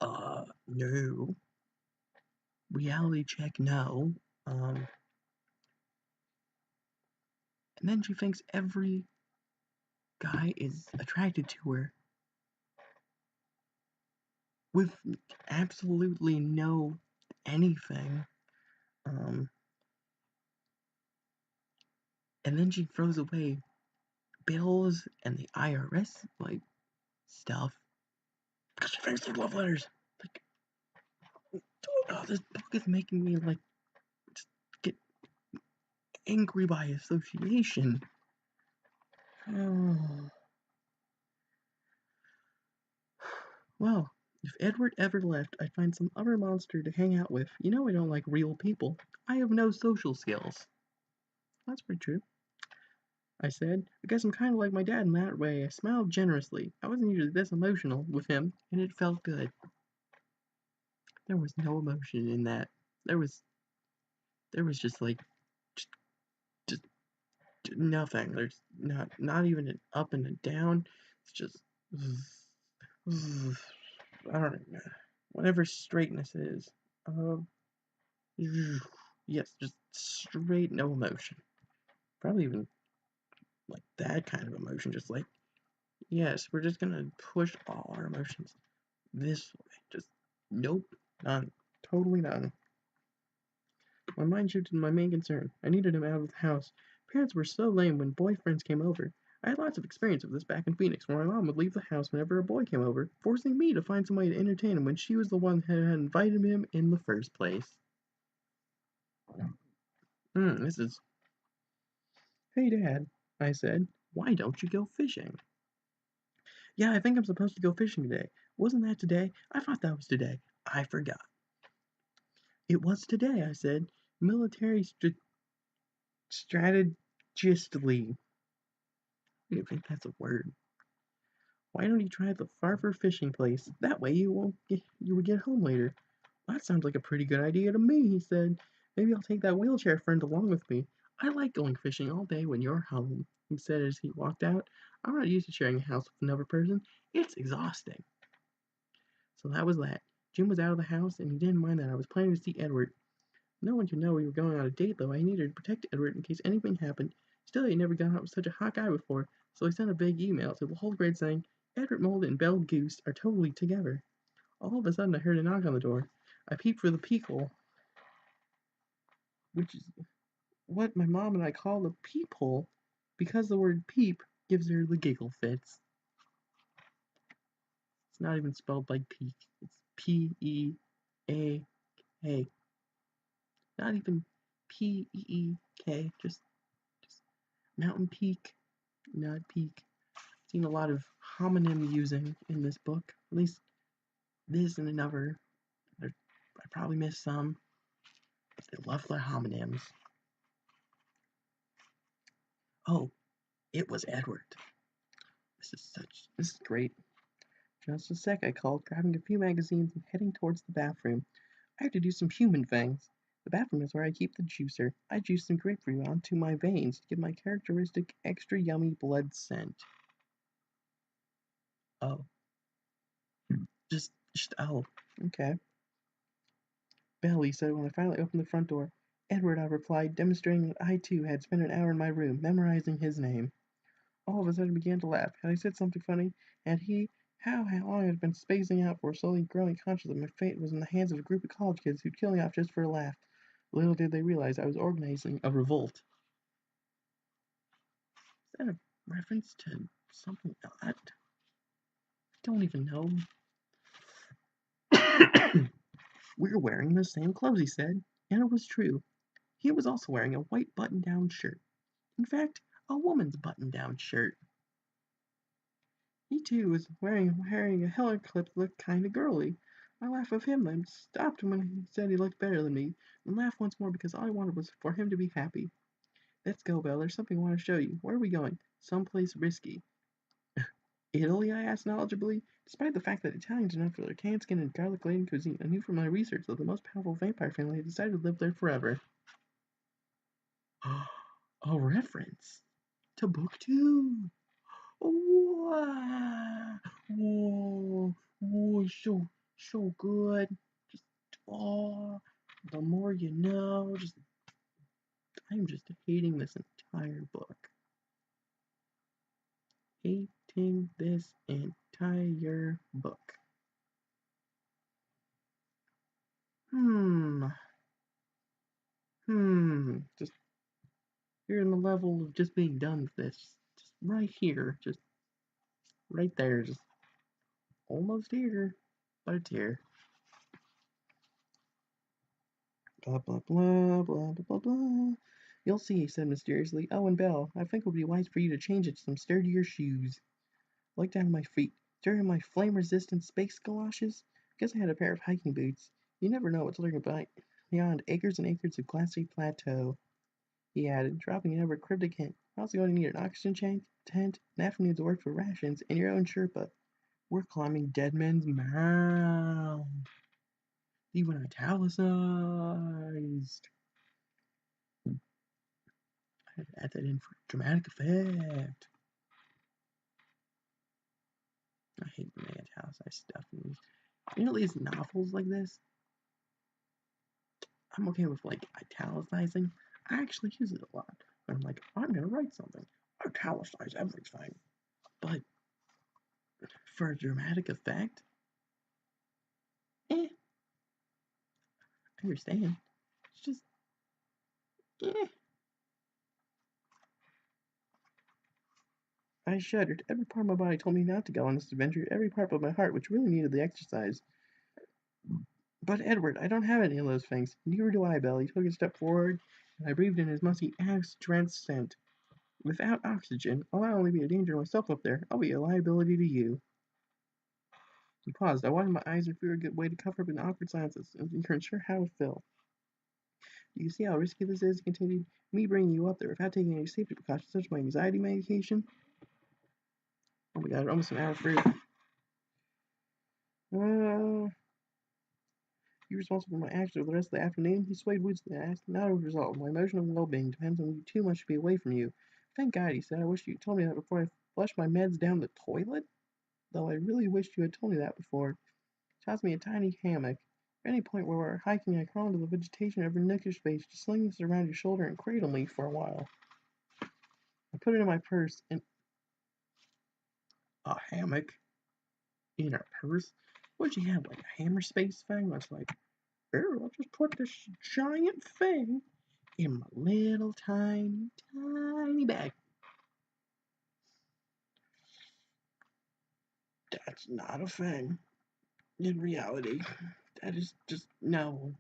Speaker 1: No. Reality check, no. And then she thinks every guy is attracted to her with absolutely no anything. And then she throws away bills and the IRS stuff because she thinks they're love letters. This book is making me just get angry by association. Well, if Edward ever left, I'd find some other monster to hang out with. You know I don't like real people. I have no social skills. That's pretty true, I said. I guess I'm kind of like my dad in that way. I smiled generously. I wasn't usually this emotional with him, and it felt good. There was no emotion in that. There was just just nothing. There's not even an up and a down. It's just I don't know. Whatever straightness is. Yes, just straight no emotion. Probably even like that kind of emotion. Just like, yes, we're just gonna push all our emotions this way. Just nope, none. Totally none. My mind shifted to my main concern. I needed him out of the house. Parents were so lame when boyfriends came over. I had lots of experience of this back in Phoenix, where my mom would leave the house whenever a boy came over, forcing me to find some way to entertain him when she was the one that had invited him in the first place. This is... Hey, Dad, I said. Why don't you go fishing? Yeah, I think I'm supposed to go fishing today. Wasn't that today? I thought that was today. I forgot. It was today, I said. Military strategically. I don't think that's a word. Why don't you try the Farver fishing place? That way you would get home later. That sounds like a pretty good idea to me, he said. Maybe I'll take that wheelchair friend along with me. I like going fishing all day when you're home, he said as he walked out. I'm not used to sharing a house with another person. It's exhausting. So that was that. Jim was out of the house, and he didn't mind that I was planning to see Edward. No one could know we were going on a date, though. I needed to protect Edward in case anything happened. Still, he'd never gone out with such a hot guy before, so I sent a big email to the whole grade saying, Edward Mold and Belle Goose are totally together. All of a sudden, I heard a knock on the door. I peeped through the peephole, which is what my mom and I call a peephole, because the word peep gives her the giggle fits. It's not even spelled like peak. It's P-E-A-K. Not even P-E-E-K. Just mountain peak, not peak. I've seen a lot of homonym using in this book. At least this and another. I probably missed some. They love their homonyms. Oh, it was Edward. This is great. Just a sec, I called, grabbing a few magazines and heading towards the bathroom. I have to do some human things. The bathroom is where I keep the juicer. I juice some grapefruit onto my veins to give my characteristic extra yummy blood scent. Oh. Oh, okay. Belle, he said when I finally opened the front door. Edward, I replied, demonstrating that I too had spent an hour in my room, memorizing his name. All of a sudden, he began to laugh. Had I said something funny? Had he? How long I had been spacing out for, slowly growing conscious that my fate was in the hands of a group of college kids who'd kill me off just for a laugh. Little did they realize I was organizing a revolt. Is that a reference to something odd? don't even know. We're wearing the same clothes, he said, and it was true. He was also wearing a white button-down shirt. In fact, a woman's button-down shirt. He too was wearing a helen clip that looked kinda girly. I laughed at him and stopped when he said he looked better than me, and laughed once more because all I wanted was for him to be happy. Let's go, Belle. There's something I want to show you. Where are we going? Someplace risky. Italy? I asked knowledgeably. Despite the fact that Italians are known for their tan skin and garlic-laden cuisine, I knew from my research that the most powerful vampire family had decided to live there forever. A reference to book 2. Wow. Whoa. Whoa, so good. Just, oh, the more you know. I'm just hating this entire book. Hating this entire book. Just you're in the level of just being done with this. Just right here. Just right there. Just almost here. But it's here. Blah, blah, blah, blah, blah, blah, blah. You'll see, he said mysteriously. Oh, and Belle, I think it would be wise for you to change it to some sturdier shoes. I looked down at my feet. Staring at my flame-resistant space galoshes. Guess I had a pair of hiking boots. You never know what's lurking beyond acres and acres of glassy plateau. He added, dropping in over a cryptic hint. We're also going to need an oxygen tent, an afternoon's work for rations, and your own Sherpa. We're climbing Dead Man's Mound. Even italicized. I had to add that in for dramatic effect. I hate when they italicize stuff in these. You know these novels like this? I'm okay with like italicizing. I actually use it a lot. I'm like, I'm gonna write something. Italicize everything. But for a dramatic effect, I understand. It's just, eh. I shuddered. Every part of my body told me not to go on this adventure. Every part of my heart, which really needed the exercise. But Edward, I don't have any of those things. Neither do I, Belle. He took a step forward, and I breathed in his musty axe-drenched scent. Without oxygen, I'll not only be a danger to myself up there, I'll be a liability to you. He paused. I widened my eyes and figured a good way to cover up an awkward silences, and you weren't sure how to fill. Do you see how risky this is? He continued. Me bringing you up there without taking any safety precautions, such as my anxiety medication. Oh my god, almost an hour through. You're responsible for my actions for the rest of the afternoon? He swayed woodsily and asked, not as a result. My emotional well-being depends on you too much to be away from you. Thank God, he said. I wish you told me that before I flushed my meds down the toilet. Though I really wished you had told me that before. He tossed me a tiny hammock. At any point where we're hiking, I crawl into the vegetation over nookish space, just sling this around your shoulder and cradle me for a while. I put it in my purse and a hammock in her purse. What'd you have, like a hammer space thing? I was like, here, I'll just put this giant thing in my little tiny, tiny bag. That's not a thing. In reality, that is just no.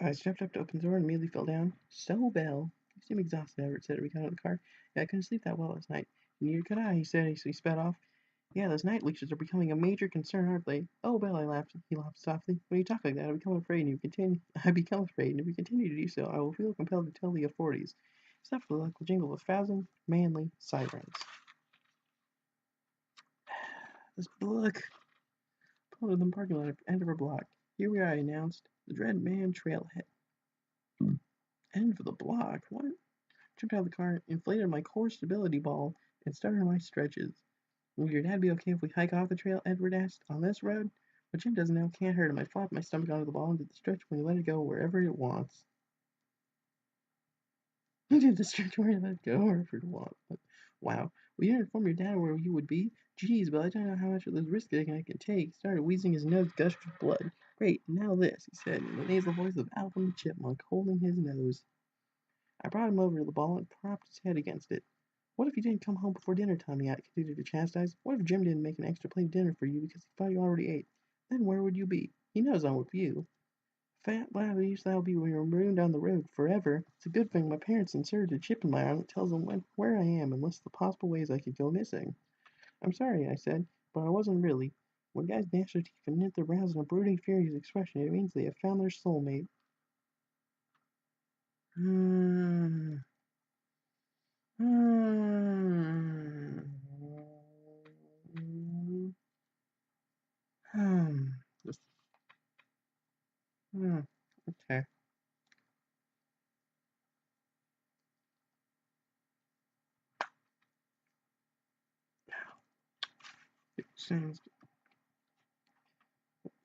Speaker 1: I stepped up to open the door and immediately fell down. So, Belle, you seem exhausted, Everett said as we got out of the car. Yeah, I couldn't sleep that well last night. Neither could I, he said as he sped off. Yeah, those night leeches are becoming a major concern, aren't they? Oh, Belle, I laughed. He laughed softly. When you talk like that, I become afraid, and if you continue to do so, I will feel compelled to tell the authorities. Except for the local jingle of 1,000 manly sirens. This book. Pulled into the parking lot at the end of her block. Here we are, I announced. The Dread Man Trailhead. End of the block? What? Jumped out of the car, inflated my core stability ball, and started my stretches. Will your dad be okay if we hike off the trail? Edward asked. On this road? What Jim doesn't know can't hurt him. I flopped my stomach onto the ball and did the stretch when you let it go wherever it wants. You did the stretch where you let it go wherever it wants. Wow. Well, you didn't inform your dad where you would be? Geez, but I don't know how much of this risk I can take. He started wheezing, his nose gushed with blood. Great, now this, he said, in the nasal voice of Alvin the Chipmunk, holding his nose. I brought him over to the ball and propped his head against it. What if you didn't come home before dinner time? I continued to chastise. What if Jim didn't make an extra plate of dinner for you because he thought you already ate? Then where would you be? He knows I'm with you. Fat least that'll be when you're marooned down the road forever. It's a good thing my parents inserted a chip in my arm that tells them where I am and lists the possible ways I could go missing. I'm sorry, I said, but I wasn't really. When guys gnash their teeth and knit their brows in a brooding, furious expression, it means they have found their soulmate. Hmm. Hmm. Hmm. Just, okay. It sounds.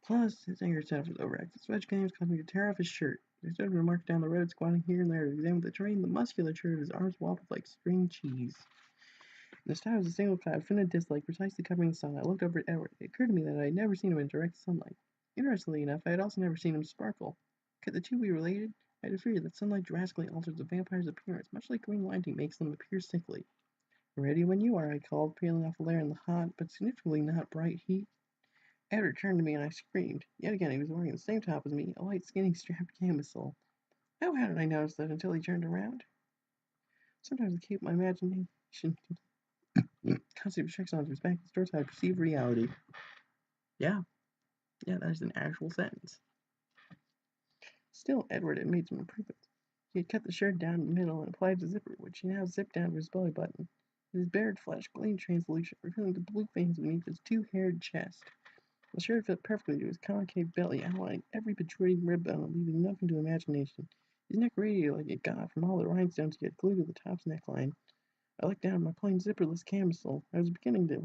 Speaker 1: Plus, his anger itself was overacted. The Swedge games caused me to tear off his shirt. I started to march down the road, squatting here and there to examine the terrain. The musculature of his arms wobbled like string cheese. The star was a single cloud, thin and disk-like, precisely covering the sun. I looked over at Edward. It occurred to me that I had never seen him in direct sunlight. Interestingly enough, I had also never seen him sparkle. Could the two be related? I had a fear that sunlight drastically alters a vampire's appearance, much like green lighting makes them appear sickly. Ready when you are, I called, peeling off a layer in the hot, but significantly not bright heat. Edward turned to me and I screamed. Yet again, he was wearing the same top as me, a light, skinny, strapped camisole. How hadn't I noticed that until he turned around? Sometimes I keep my imagination constantly projects onto his back and distorts how I perceive reality. Yeah, that is an actual sentence. Still, Edward had made some improvements. He had cut the shirt down the middle and applied a zipper, which he now zipped down to his belly button. His bared flesh gleamed translucent, revealing the blue veins beneath his two-haired chest. The shirt fit perfectly to his concave belly, outlining every protruding rib bone, leaving nothing to imagination. His neck radiated like a god from all the rhinestones he had glued to the top's neckline. I looked down at my plain zipperless camisole. I was beginning to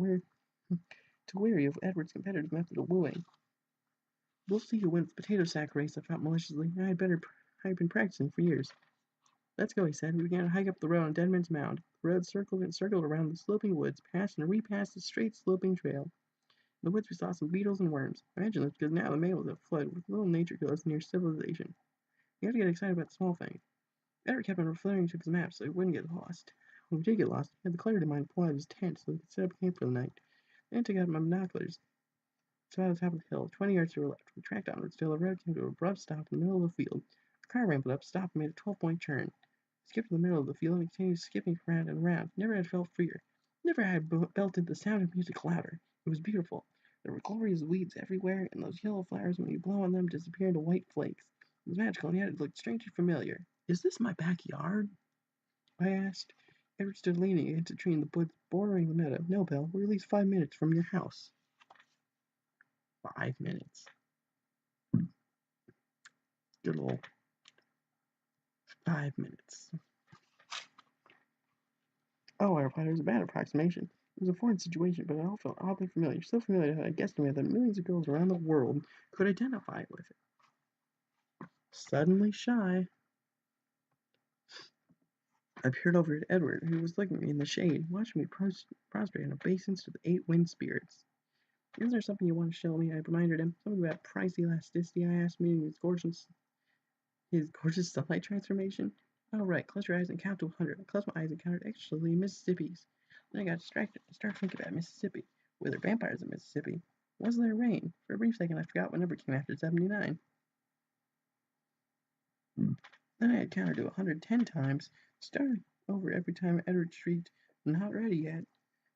Speaker 1: weary of Edward's competitive method of wooing. We'll see who wins the potato sack race, I thought maliciously. I had been practicing for years. Let's go, he said. We began to hike up the road on Dead Man's Mound. The road circled and circled around the sloping woods, passed and repassed the straight sloping trail. In the woods we saw some beetles and worms. I mention this because now the maples have flooded with little nature killers near civilization. You have to get excited about the small things. Edward kept on referring to his map so he wouldn't get lost. When we did get lost, he had the clarity of mind to pull out his tent so he could set up camp for the night. Then I took out my binoculars. So at the top of the hill, 20 yards to our left. We tracked onwards till the road came to an abrupt stop in the middle of the field. The car rambled up, stopped, and made a 12-point turn. I skipped to the middle of the field and continued skipping round and round. Never had felt freer. Never had belted the sound of music louder. It was beautiful. There were glorious weeds everywhere, and those yellow flowers, when you blow on them, disappear into white flakes. It was magical, and yet it looked strangely familiar. Is this my backyard? I asked. Edward stood leaning against a tree in the woods bordering the meadow. No, Belle, we're at least 5 minutes from your house. 5 minutes. Good old 5 minutes. Oh, I replied, it was a bad approximation. It was a foreign situation, but it all felt oddly familiar. So familiar that I guesstimated that millions of girls around the world could identify with it. Suddenly shy, I peered over at Edward, who was looking at me in the shade, watching me prostrate in obeisance to the 8 wind spirits. Isn't there something you want to show me? I reminded him. Something about price elasticity, I asked, meaning his gorgeous sunlight transformation. Oh, right. Close your eyes and count to 100. I closed my eyes and counted extraordinarily Mississippi's. Then I got distracted and started thinking about Mississippi. Were there vampires in Mississippi? Was there rain? For a brief second, I forgot what number came after 79. Then I had counted to 110 times, started over every time Edward shrieked, "Not ready yet."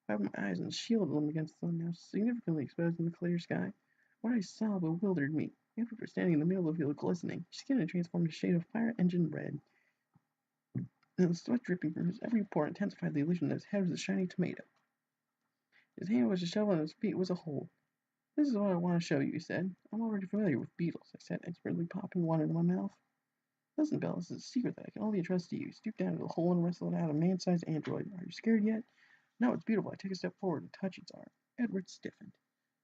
Speaker 1: I opened my eyes and shielded them against the sun, now significantly exposed in the clear sky. What I saw bewildered me. Edward was standing in the middle of the field, glistening. His skin had transformed to a shade of fire engine red, and the sweat dripping from his every pore intensified the illusion that his head was a shiny tomato. His hand was a shovel and his feet was a hole. "This is what I want to show you," he said. "I'm already familiar with beetles," I said, expertly popping one into my mouth. "Listen, Belle, this is a secret that I can only entrust to you." Stoop down to the hole and wrestle it out a man-sized android. "Are you scared yet?" "No, it's beautiful." I took a step forward and touched its arm. Edward stiffened.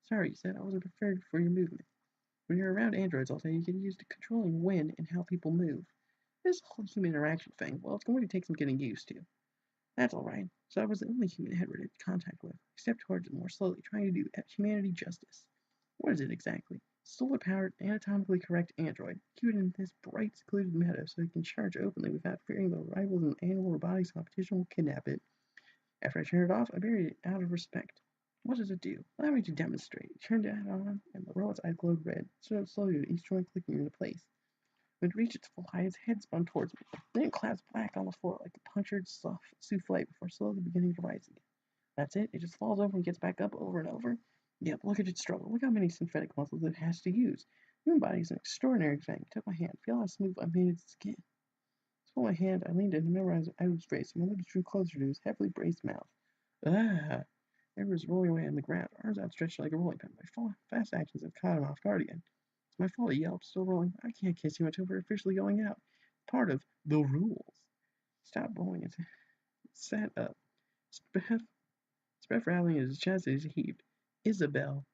Speaker 1: "Sorry," he said. "I wasn't prepared for your movement. When you're around androids all day, you get used to controlling when and how people move. This whole human interaction thing, well, it's going to take some getting used to." "That's all right." So I was the only human Edward had contact with. I stepped towards it more slowly, trying to do humanity justice. "What is it exactly?" Solar-powered, anatomically correct android, queued in this bright, secluded meadow so he can charge openly without fearing the rivals in the annual robotics competition will kidnap it. After I turned it off, I buried it out of respect. What does it do? Allow me to demonstrate. He turned it on, and the robot's eyes glowed red. Stood up slowly with each joint clicking into place. When it reached its full height, its head spun towards me. Then it collapsed back on the floor like a punctured soft souffle before slowly beginning to rise again. That's it. It just falls over and gets back up over and over. Yep, look at it struggle. Look how many synthetic muscles it has to use. Human body is an extraordinary thing. I took my hand. Feel how smooth I made its skin. With my hand, I leaned in and memorized Edward's face. My lips drew closer to his heavily braced mouth. Ah! Edward was rolling away on the ground, arms outstretched like a rolling pin. My fast actions had caught him off guard again. It's my fault, he yelped, still rolling. I can't kiss you until we're officially going out. Part of the rules. Stopped rolling and sat up. Spread rattling in his chest as he heaved. Isabel.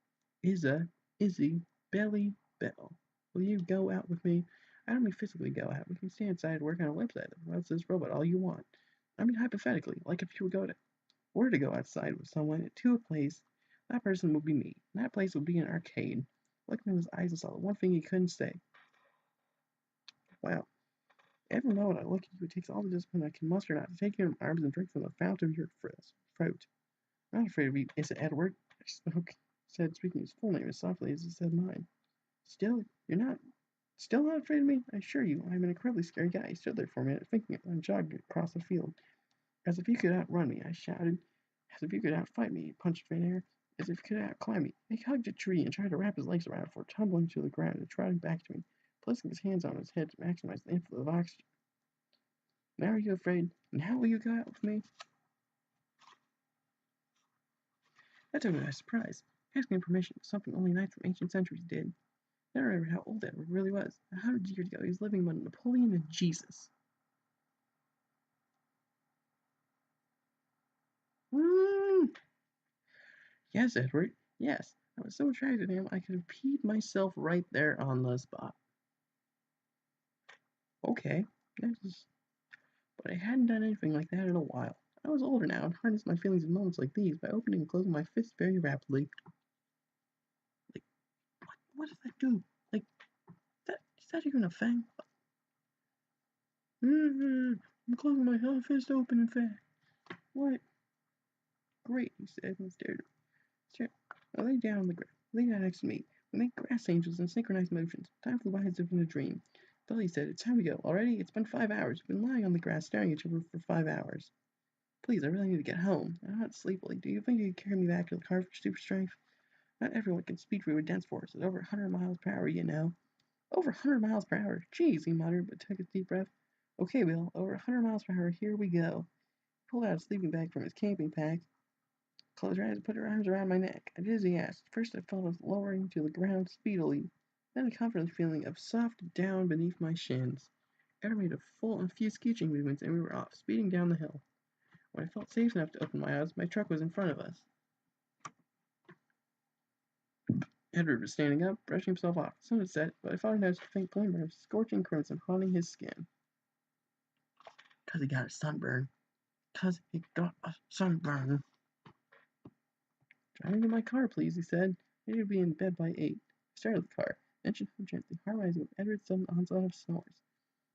Speaker 1: Izzy. Belly. Bell. Will you go out with me? I don't mean physically go out. We can stay inside and work on a website that promotes this robot all you want. I mean hypothetically, like if you were to go outside with someone to a place, that person would be me. And that place would be an arcade. Looking in his eyes, I saw the one thing he couldn't say. Wow. Ever know what I look at you? It takes all the discipline I can muster not to take you in my arms and drink from the fount of your throat. I'm not afraid of you, is it Edward? I said, speaking his full name as softly as he said mine. Still not afraid of me? I assure you, I'm an incredibly scary guy. He stood there for a minute, thinking it, and jogged across the field. As if he could outrun me, I shouted. As if he could outfight me, he punched thin air. As if he could outclimb me. He hugged a tree and tried to wrap his legs around it before tumbling to the ground and trotting back to me, placing his hands on his head to maximize the inflow of oxygen. Now are you afraid? Now will you go out with me? That took me by surprise. Asking permission was something only knights from ancient centuries did. I don't remember how old Edward really was. 100 years ago, he was living among Napoleon and Jesus. Mm. Yes, Edward. Yes. I was so attracted to him, I could have peed myself right there on the spot. Okay. But I hadn't done anything like that in a while. I was older now and harnessed my feelings in moments like these by opening and closing my fists very rapidly. Like, what does that do? Like, is that even a thing? I'm closing my whole fist open and fast. What? Great, he said and stared. I lay down on the ground. Lay down next to me. We make grass angels in synchronized motions. Time flew by as if in a dream. Billy said, it's time to go. Already? It's been 5 hours. We've been lying on the grass staring at each other for 5 hours. Please, I really need to get home. I'm not sleepily. Do you think you could carry me back to the car for super strength? Not everyone can speed through a dense forest at over 100 miles per hour, you know. Over 100 miles per hour. Jeez, he muttered, but took a deep breath. Okay, Bill, over 100 miles per hour, here we go. He pulled out a sleeping bag from his camping pack. Closed her eyes and put her arms around my neck. I did as he asked. First I felt us lowering to the ground speedily, then a confident feeling of soft down beneath my shins. Edward made a full and few screeching movements, and we were off, speeding down the hill. When I felt safe enough to open my eyes, my truck was in front of us. Edward was standing up, brushing himself off. The sun had set, but I thought I noticed a faint glimmer of scorching crimson haunting his skin. 'Cause he got a sunburn. 'Cause he got a sunburn. Drive into my car, please, he said. I need to be in bed by 8. I started the car, then shook him gently, harmonizing with Edward's sudden onslaught of snores.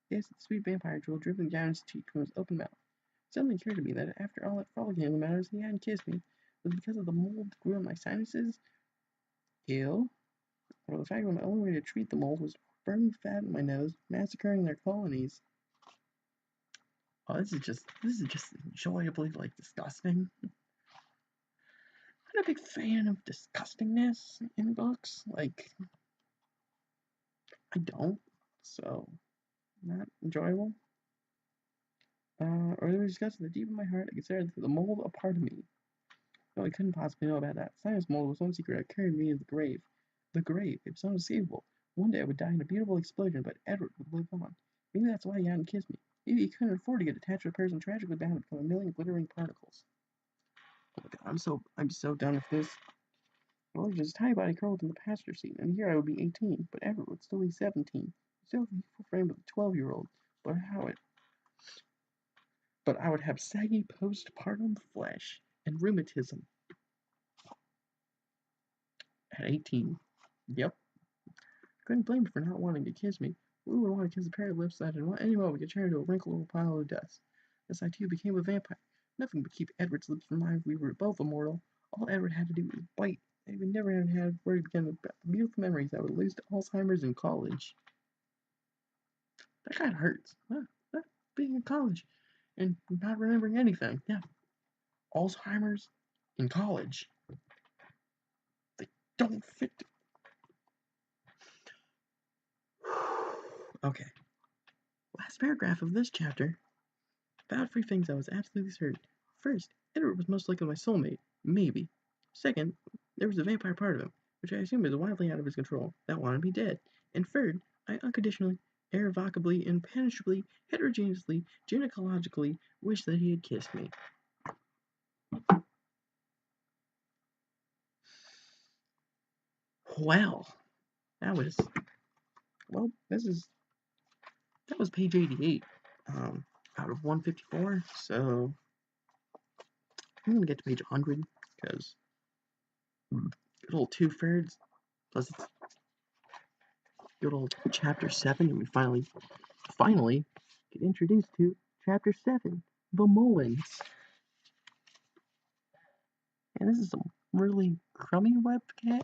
Speaker 1: Yes, the sweet vampire drool dribbling down his cheek from his open mouth. It suddenly occurred to me that after all that frolicking in the matters he hadn't kissed me, was because of the mold that grew on my sinuses? Ew. Or the fact that my only way to treat the mold was burning fat in my nose, massacring their colonies. Oh, this is just enjoyably, disgusting. I'm not a big fan of disgustingness in books. I don't. So, not enjoyable. Earlier discussed in the deep of my heart, I considered the mold a part of me. No, I couldn't possibly know about that. Sinus mold was one secret that carried me to the grave. The grave. It was unescapable. One day I would die in a beautiful explosion, but Edward would live on. Maybe that's why he hadn't kissed me. Maybe he couldn't afford to get attached to a person tragically bound to become a million glittering particles. Oh my god, I'm so done with this. Well, his tiny body curled in the passenger seat, and here I would be 18, but Edward would still be 17. Still the youthful frame of a 12-year-old, but I would have saggy postpartum flesh and rheumatism. At 18. Yep. Couldn't blame her for not wanting to kiss me. We would want to kiss a pair of lips that in any moment could turn into a wrinkled little pile of dust. As I too became a vampire. Nothing would keep Edward's lips from mine. We were both immortal. All Edward had to do was bite. And we never had where to begin the beautiful memories I would lose to Alzheimer's in college. That kind of hurts. Being in college and not remembering anything. Yeah. Alzheimer's in college. They don't fit. Okay. Last paragraph of this chapter. About 3 things I was absolutely certain. First, Edward was most likely my soulmate. Maybe. Second, there was a vampire part of him, which I assume is wildly out of his control, that wanted me dead. And third, I unconditionally, irrevocably, impenetrably, heterogeneously, gynecologically wish that he had kissed me. Well, that was page 88 out of 154, so I'm gonna get to page 100 because good old 2/3 plus it's good old chapter 7, and we finally get introduced to chapter 7, the Mullins. And this is some really crummy webcam.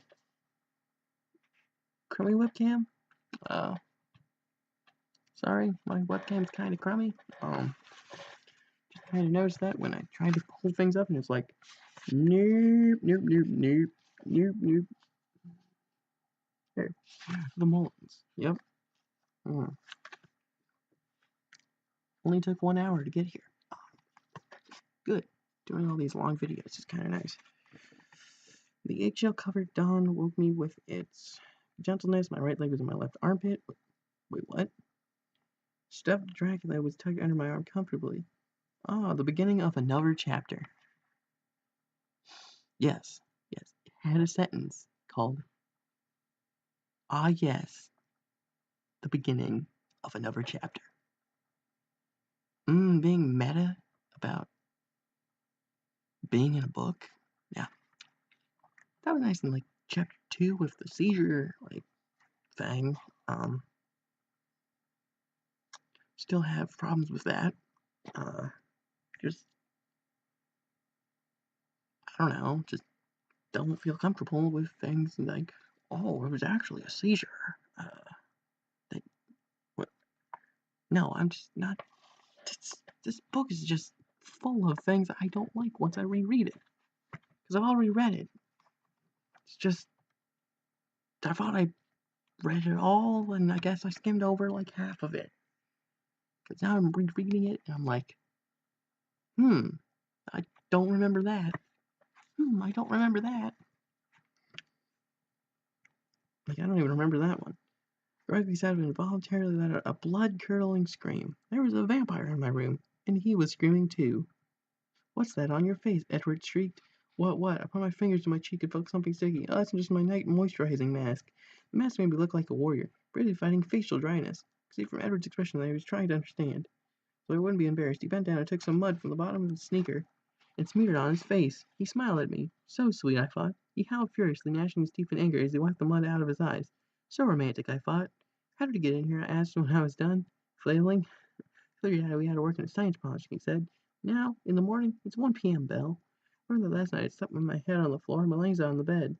Speaker 1: Sorry, my webcam's kind of crummy. Just kind of noticed that when I tried to pull things up, and it's like, nope. There, the Mullins. Yep. Only took 1 hour to get here. Good. Doing all these long videos is kind of nice. The eggshell-covered dawn woke me with its gentleness. My right leg was in my left armpit. Wait, what? Stuffed Dracula was tugged under my arm comfortably. Ah, the beginning of another chapter. Yes, it had a sentence called, ah yes, the beginning of another chapter. Being meta about being in a book. Yeah. That was nice in like chapter 2 with the seizure thing. Still have problems with that. Just I don't know, just don't feel comfortable with things like, oh, it was actually a seizure. What? No, I'm just not. This book is just full of things I don't like once I reread it. Because I've already read it. It's just, I thought I read it all, and I guess I skimmed over like half of it. Because now I'm rereading it, and I'm like, I don't remember that. I don't remember that. Like, I don't even remember that one. Directly sat and involuntarily let out a blood-curdling scream. There was a vampire in my room, and he was screaming too. What's that on your face? Edward shrieked. What? I put my fingers to my cheek and felt something sticky. Oh, that's just my night moisturizing mask. The mask made me look like a warrior, bravely fighting facial dryness. See from Edward's expression that he was trying to understand. So he wouldn't be embarrassed, he bent down and took some mud from the bottom of his sneaker and smeared it on his face. He smiled at me. So sweet, I thought. He howled furiously, gnashing his teeth in anger as he wiped the mud out of his eyes. So romantic, I thought. How did he get in here? I asked when I was done. Flailing. Clearly we had to work in a science project, he said. Now, in the morning, it's 1 p.m., Belle. Remember last night I slept with my head on the floor and my legs out on the bed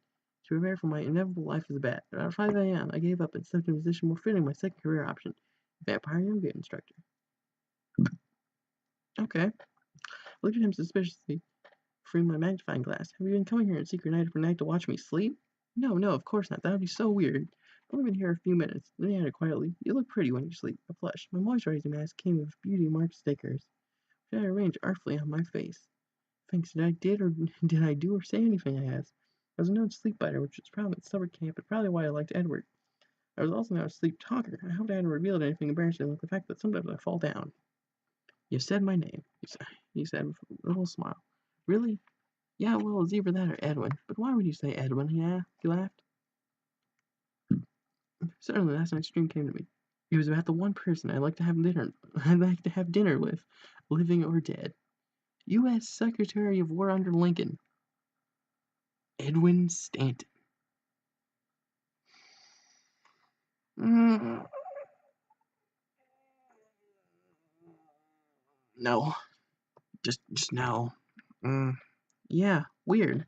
Speaker 1: to prepare for my inevitable life as a bat. But at 5 a.m., I gave up and stepped in a position more fitting my second career option, vampire yoga instructor. Okay. I looked at him suspiciously, freeing my magnifying glass. Have you been coming here in secret night after night to watch me sleep? No, of course not. That would be so weird. I've only been here a few minutes. Then he added quietly, you look pretty when you sleep. I blushed. My moisturizing mask came with beauty mark stickers, which I arranged artfully on my face. Thanks. Did I do or say anything? I asked. I was a known sleep biter, which was probably at summer camp, but probably why I liked Edward. I was also not a sleep talker. I hoped I hadn't revealed anything embarrassing, like the fact that sometimes I fall down. You said my name, he said with a little smile. Really? Yeah, well, it's either that or Edwin. But why would you say Edwin? He laughed. Certainly, last night's dream came to me. It was about the one person I'd like to have dinner with, living or dead. U.S. Secretary of War under Lincoln, Edwin Stanton. No. Just no. Yeah, weird,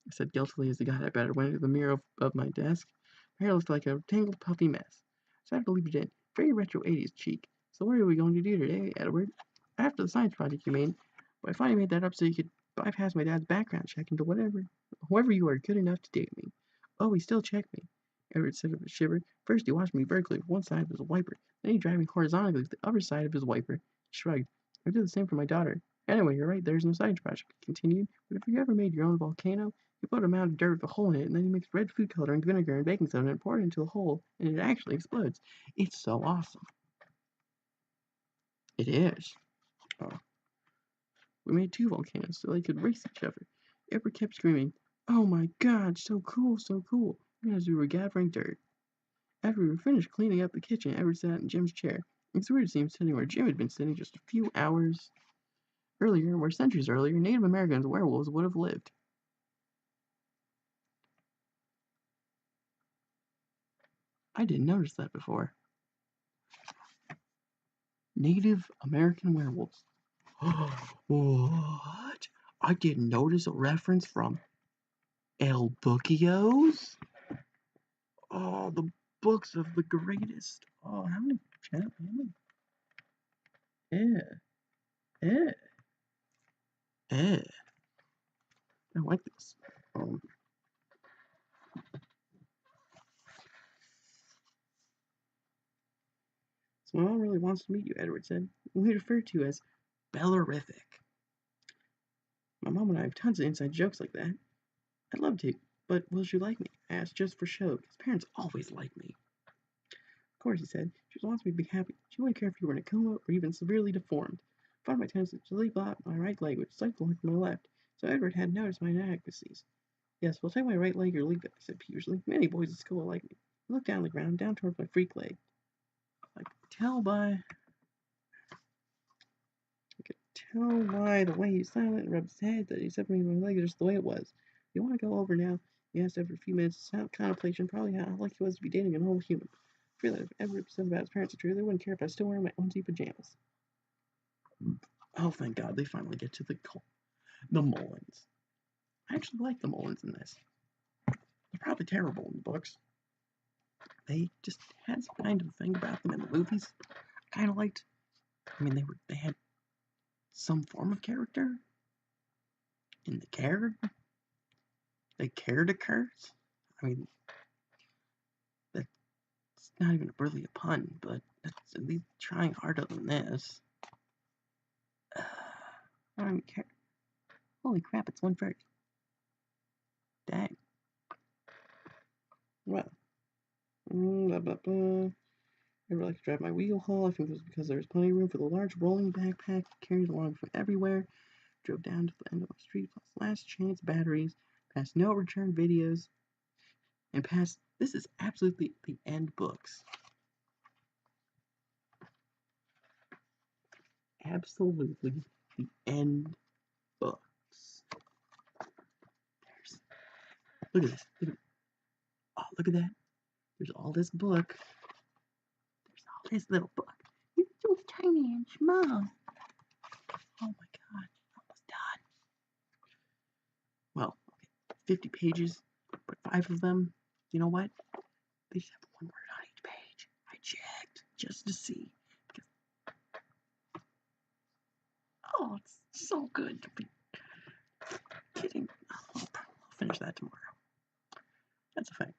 Speaker 1: I said guiltily as the guy I better went into the mirror of my desk. My hair looked like a tangled, puffy mess. So I believe you did. Very retro 80s cheek. So what are we going to do today, Edward? After the science project you made, but I finally made that up so you could bypass my dad's background check into whoever you are good enough to date me. Oh, he still checked me. Edward said with a shiver. First he watched me vertically with one side of his wiper. Then he dragged me horizontally with the other side of his wiper. He shrugged. I did the same for my daughter. Anyway, you're right, there's no science project, he continued. But if you ever made your own volcano, you put a mound of dirt with a hole in it, and then you mix red food coloring, vinegar, and baking soda and pour it into the hole, and it actually explodes. It's so awesome. It is. Oh. We made 2 volcanoes so they could race each other. Edward kept screaming, "Oh my god, so cool, so cool," as we were gathering dirt. After we were finished cleaning up the kitchen, Edward sat in Jim's chair. It's weird to see him sitting where Jim had been sitting just a few hours earlier, where centuries earlier, Native Americans and werewolves would have lived. I didn't notice that before. Native American werewolves. What? I didn't notice a reference from El Bukios? Oh, the books of the greatest. Oh, how many chapters? Eh. I like this. So my mom really wants to meet you, Edward said. We refer to as Bellerific. My mom and I have tons of inside jokes like that. I'd love to, but will she like me? I asked just for show, because parents always like me. Of course, he said. She just wants me to be happy. She wouldn't care if you were in a coma or even severely deformed. Part of my tendency to leave out my right leg, which is like the leg from my left, so Edward had noticed my inadequacies. Yes, we'll take my right leg or leave it, I said peevishly. Many boys at school will like me. I looked down on the ground, down towards my freak leg. I could tell by the way he silent and rubbed his head that he separated my leg just the way it was. You want to go over now? He asked after a few minutes of contemplation, probably how lucky he was to be dating a normal human. I feel that if Edward said about his parents the truth, they wouldn't care if I still wear my onesie pajamas. Oh, thank God, they finally get to the Mullins. I actually like the Mullins in this. They're probably terrible in the books. They just had some kind of thing about them in the movies. I kind of liked. I mean, they had some form of character in the character. They cared occurs. I mean, that's not even really a pun, but that's at least trying harder than this. I don't even care. Holy crap, it's 1:30. Dang. Well. Blah, blah, blah. I really like to drive my wheel haul. I think it was because there was plenty of room for the large rolling backpack carried along from everywhere. Drove down to the end of my street, plus last chance batteries, past no return videos, and past this is absolutely the end books. Absolutely the end books. Look at this. Oh, look at that. There's all this book. There's all this little book. It's so tiny and small. Oh my God, almost done. Well, okay, 50 pages, but 5 of them, you know what? They just have 1 word on each page. I checked just to see. Oh, it's so good to be kidding. I'll finish that tomorrow. That's a fact.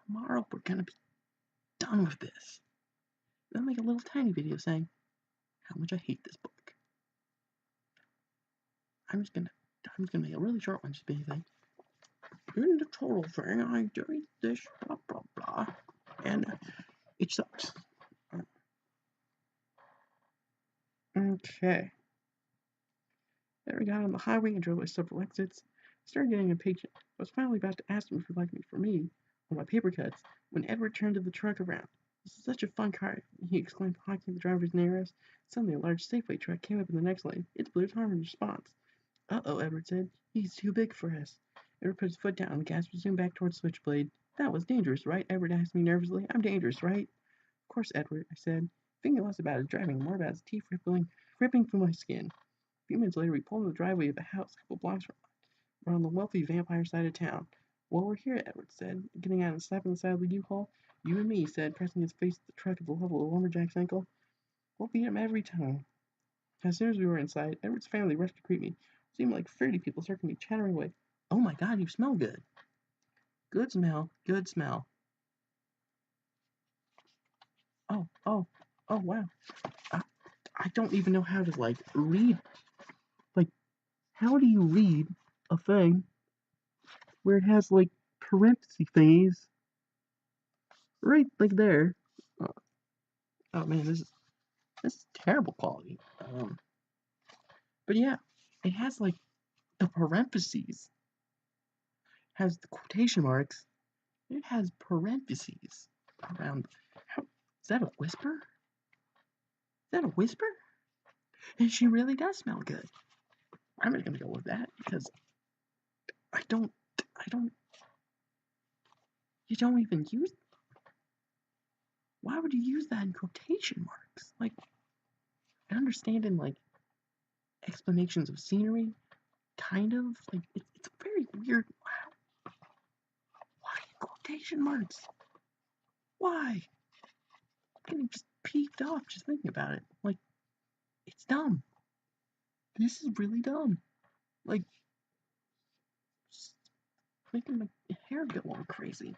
Speaker 1: Tomorrow we're gonna be done with this. Then I'll make a little tiny video saying how much I hate this book. I'm just gonna make a really short one, just being like, in the total thing, I did this, blah blah blah, and it sucks. Okay. Then we got on the highway and drove by several exits. I started getting impatient. I was finally about to ask him if he liked me for me, or my paper cuts, when Edward turned to the truck around. "This is such a fun car," he exclaimed, honking the driver's nearest. Suddenly, a large Safeway truck came up in the next lane. It blew its horn in response. "Uh-oh," Edward said. "He's too big for us." Edward put his foot down and the gas was zoomed back towards Switchblade. That was dangerous, right? Edward asked me nervously. I'm dangerous, right? Of course, Edward, I said. Thinking less about his driving, more about his teeth ripping through my skin. A few minutes later, we pulled into the driveway of a house a couple blocks from on the wealthy vampire side of town. Well, we're here, Edward said, getting out and slapping the side of the U-Haul. You and me, he said, pressing his face to the truck at the level of the lumberjack's ankle. We'll beat him every time. As soon as we were inside, Edward's family rushed to greet me. It seemed like 30 people circling me, chattering away. Oh my God, you smell good. Good smell, good smell. Oh, wow. I, I don't even know how to, read. Like, how do you read a thing where it has, parenthesis things right, there? Oh, oh man, this is terrible quality. But yeah, it has, the parentheses, has the quotation marks, it has parentheses around. How, is that a whisper? Is that a whisper? And she really does smell good. I'm just gonna go with that because I don't, you don't even use, why would you use that in quotation marks? I understand in, explanations of scenery, kind of, it's very weird. Wow. Why quotation marks? Why? I'm getting just peeved off just thinking about it. It's dumb. This is really dumb. Just making my hair go all crazy.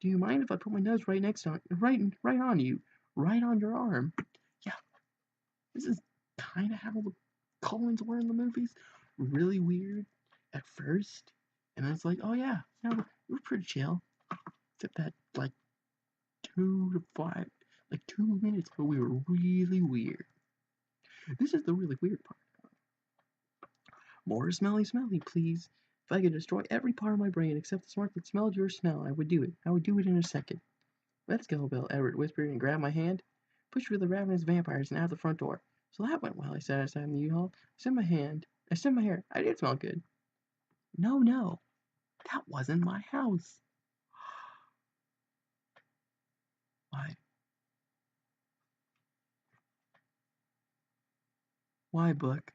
Speaker 1: Do you mind if I put my nose right next on, right on you, right on your arm? Yeah, this is kind of how the Collins were in the movies. Really weird at first, and then it's like, oh yeah, no, we're pretty chill. Except that 2 minutes ago, we were really weird. This is the really weird part. More smelly, please. If I could destroy every part of my brain except the smart that smelled your smell, I would do it. I would do it in a second. Let's go, Bill, Everett whispered and grabbed my hand. Pushed through the ravenous vampires and out the front door. So that went well, I said outside in the U-Haul. I sent my hair. I did smell good. No. That wasn't my house. Why? Why, Book?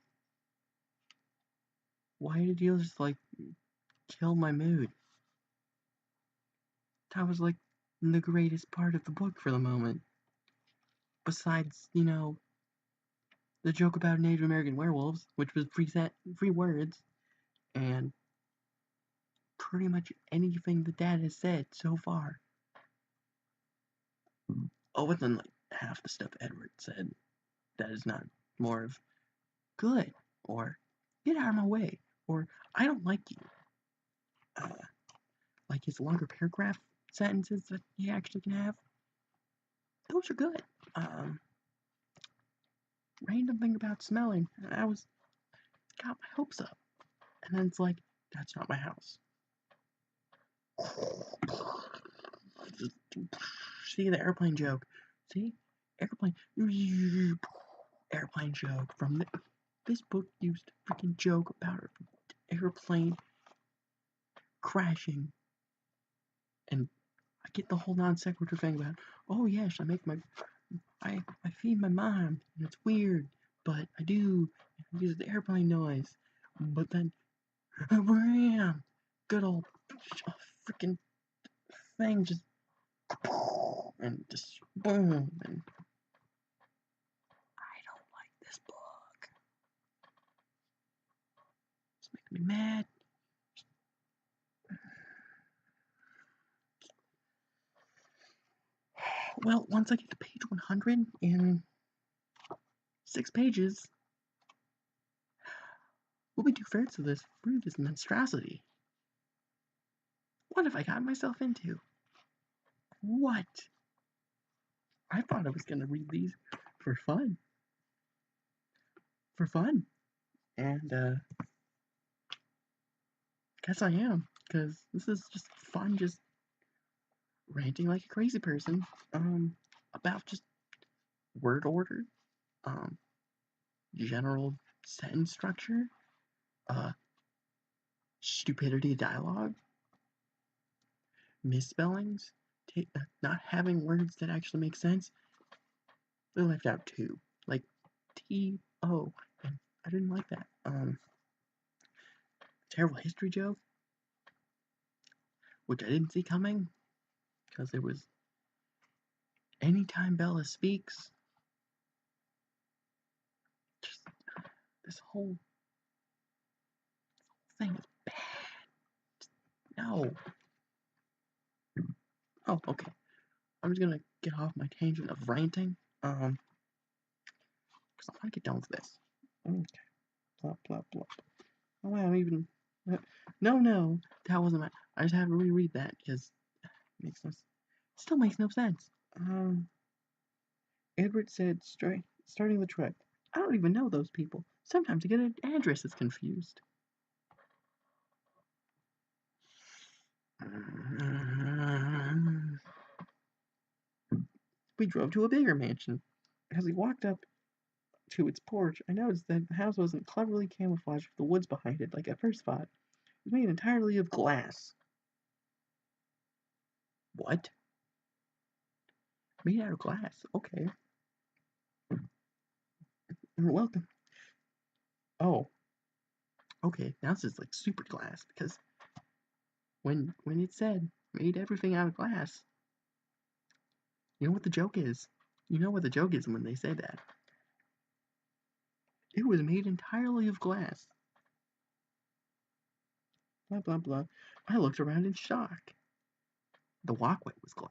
Speaker 1: Why did you just, kill my mood? That was, the greatest part of the book for the moment. Besides, the joke about Native American werewolves, which was free words, and pretty much anything the dad has said so far. Oh, and then half the stuff Edward said that is not more of good or get out of my way or I don't like you. His longer paragraph sentences that he actually can have. Those are good. Random thing about smelling. I got my hopes up. And then it's like, that's not my house. See the airplane joke. See? Airplane joke from this book used a freaking joke about an airplane crashing. And I get the whole non sequitur thing about, oh yes, I feed my mom, and it's weird, but I do. I use the airplane noise. But then, bam! Good old freaking thing just, and just boom, and I don't like this book. It's making me mad. Well, once I get to page 100 in 6 pages, we'll be 2/3 of this through this monstrosity. What have I gotten myself into? What? I thought I was going to read these for fun. And, guess I am. Because this is just fun, just ranting like a crazy person, about just word order, general sentence structure, stupidity dialogue, misspellings, not having words that actually make sense. They left out two, like T-O, and I didn't like that. Terrible history joke, which I didn't see coming, because it was anytime Bella speaks, just this whole thing is bad. No. Oh, okay. I'm just gonna get off my tangent of ranting, because I want to get done with this. Okay. Blah, blah, blah. Oh, wow, I'm even... No, that wasn't my... I just have to reread that, because it makes no... Still makes no sense. Edward said, starting the trek. I don't even know those people. Sometimes I get addresses confused. We drove to a bigger mansion. As we walked up to its porch, I noticed that the house wasn't cleverly camouflaged with the woods behind it like I first thought. It was made entirely of glass. What? Made out of glass? Okay. You're welcome. Oh. Okay, now this is like super glass, because when it said made everything out of glass, you know what the joke is? You know what the joke is when they say that. It was made entirely of glass. Blah, blah, blah. I looked around in shock. The walkway was glass.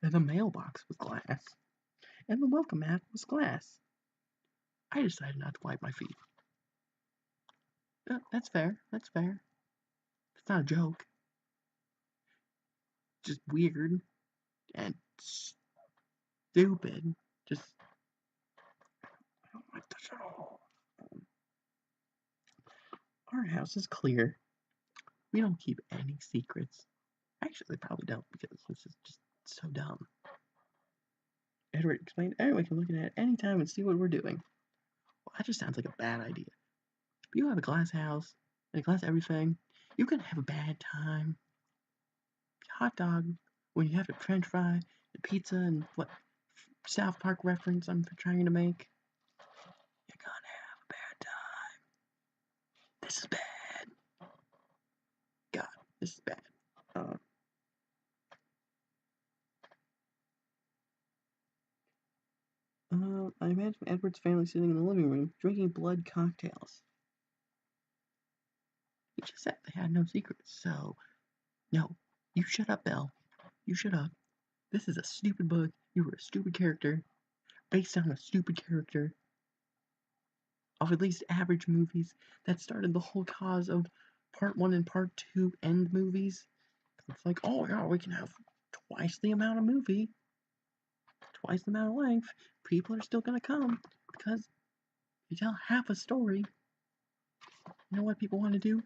Speaker 1: And the mailbox was glass. And the welcome mat was glass. I decided not to wipe my feet. That's fair. That's fair. It's not a joke. Just weird and stupid. Just, I don't like this at all. Our house is clear. We don't keep any secrets. Actually, they probably don't, because this is just so dumb. Edward explained everyone can look at it at any time and see what we're doing. Well, that just sounds like a bad idea. If you have a glass house and a glass everything, you can have a bad time. Hot dog, when you have a french fry, the pizza, and what South Park reference I'm trying to make, you're gonna have a bad time. This is bad. God, this is bad. I imagine Edward's family sitting in the living room, drinking blood cocktails. He just said they had no secrets, so... No, you shut up, Belle. You shut up. This is a stupid book. You were a stupid character. Based on a stupid character. Of at least average movies. That started the whole cause of Part 1 and Part 2 end movies. It's like, oh yeah, we can have twice the amount of movie. Twice the amount of length. People are still gonna come. Because you tell half a story. You know what people want to do?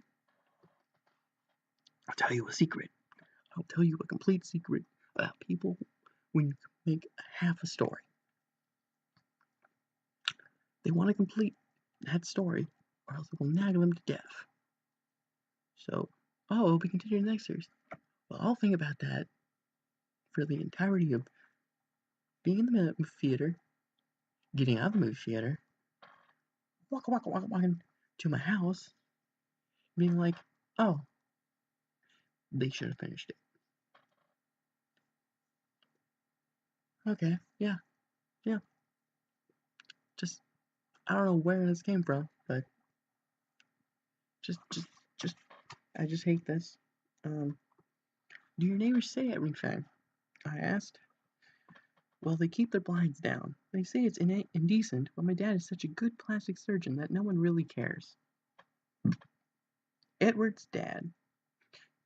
Speaker 1: I'll tell you a secret. I'll tell you a complete secret about people when you make half a story. They want to complete that story, or else it will nag them to death. So, it'll be continued in the next series. Well, I'll think about that for the entirety of being in the movie theater, getting out of the movie theater, walking to my house, being like, oh, they should have finished it. Okay, yeah. Just, I don't know where this came from, but just, I just hate this. Do your neighbors say everything? I asked. Well, they keep their blinds down. They say it's indecent, but my dad is such a good plastic surgeon that no one really cares. Edward's dad,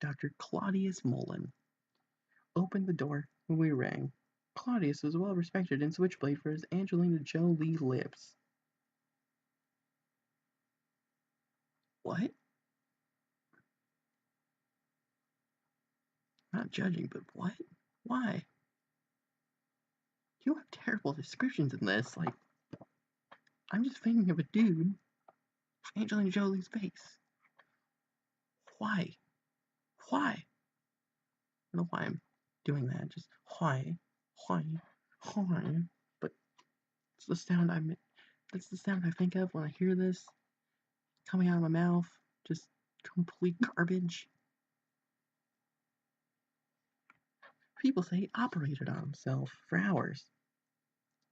Speaker 1: Dr. Claudius Mullen, opened the door when we rang. Claudius was well respected in Switchblade for his Angelina Jolie lips. What? Not judging, but what? Why? You have terrible descriptions in this. Like, I'm just thinking of a dude with Angelina Jolie's face. Why? Why? don't know why I'm doing that. Just why, but it's the sound that's the sound I think of when I hear this coming out of my mouth. Just complete garbage. People say he operated on himself for hours.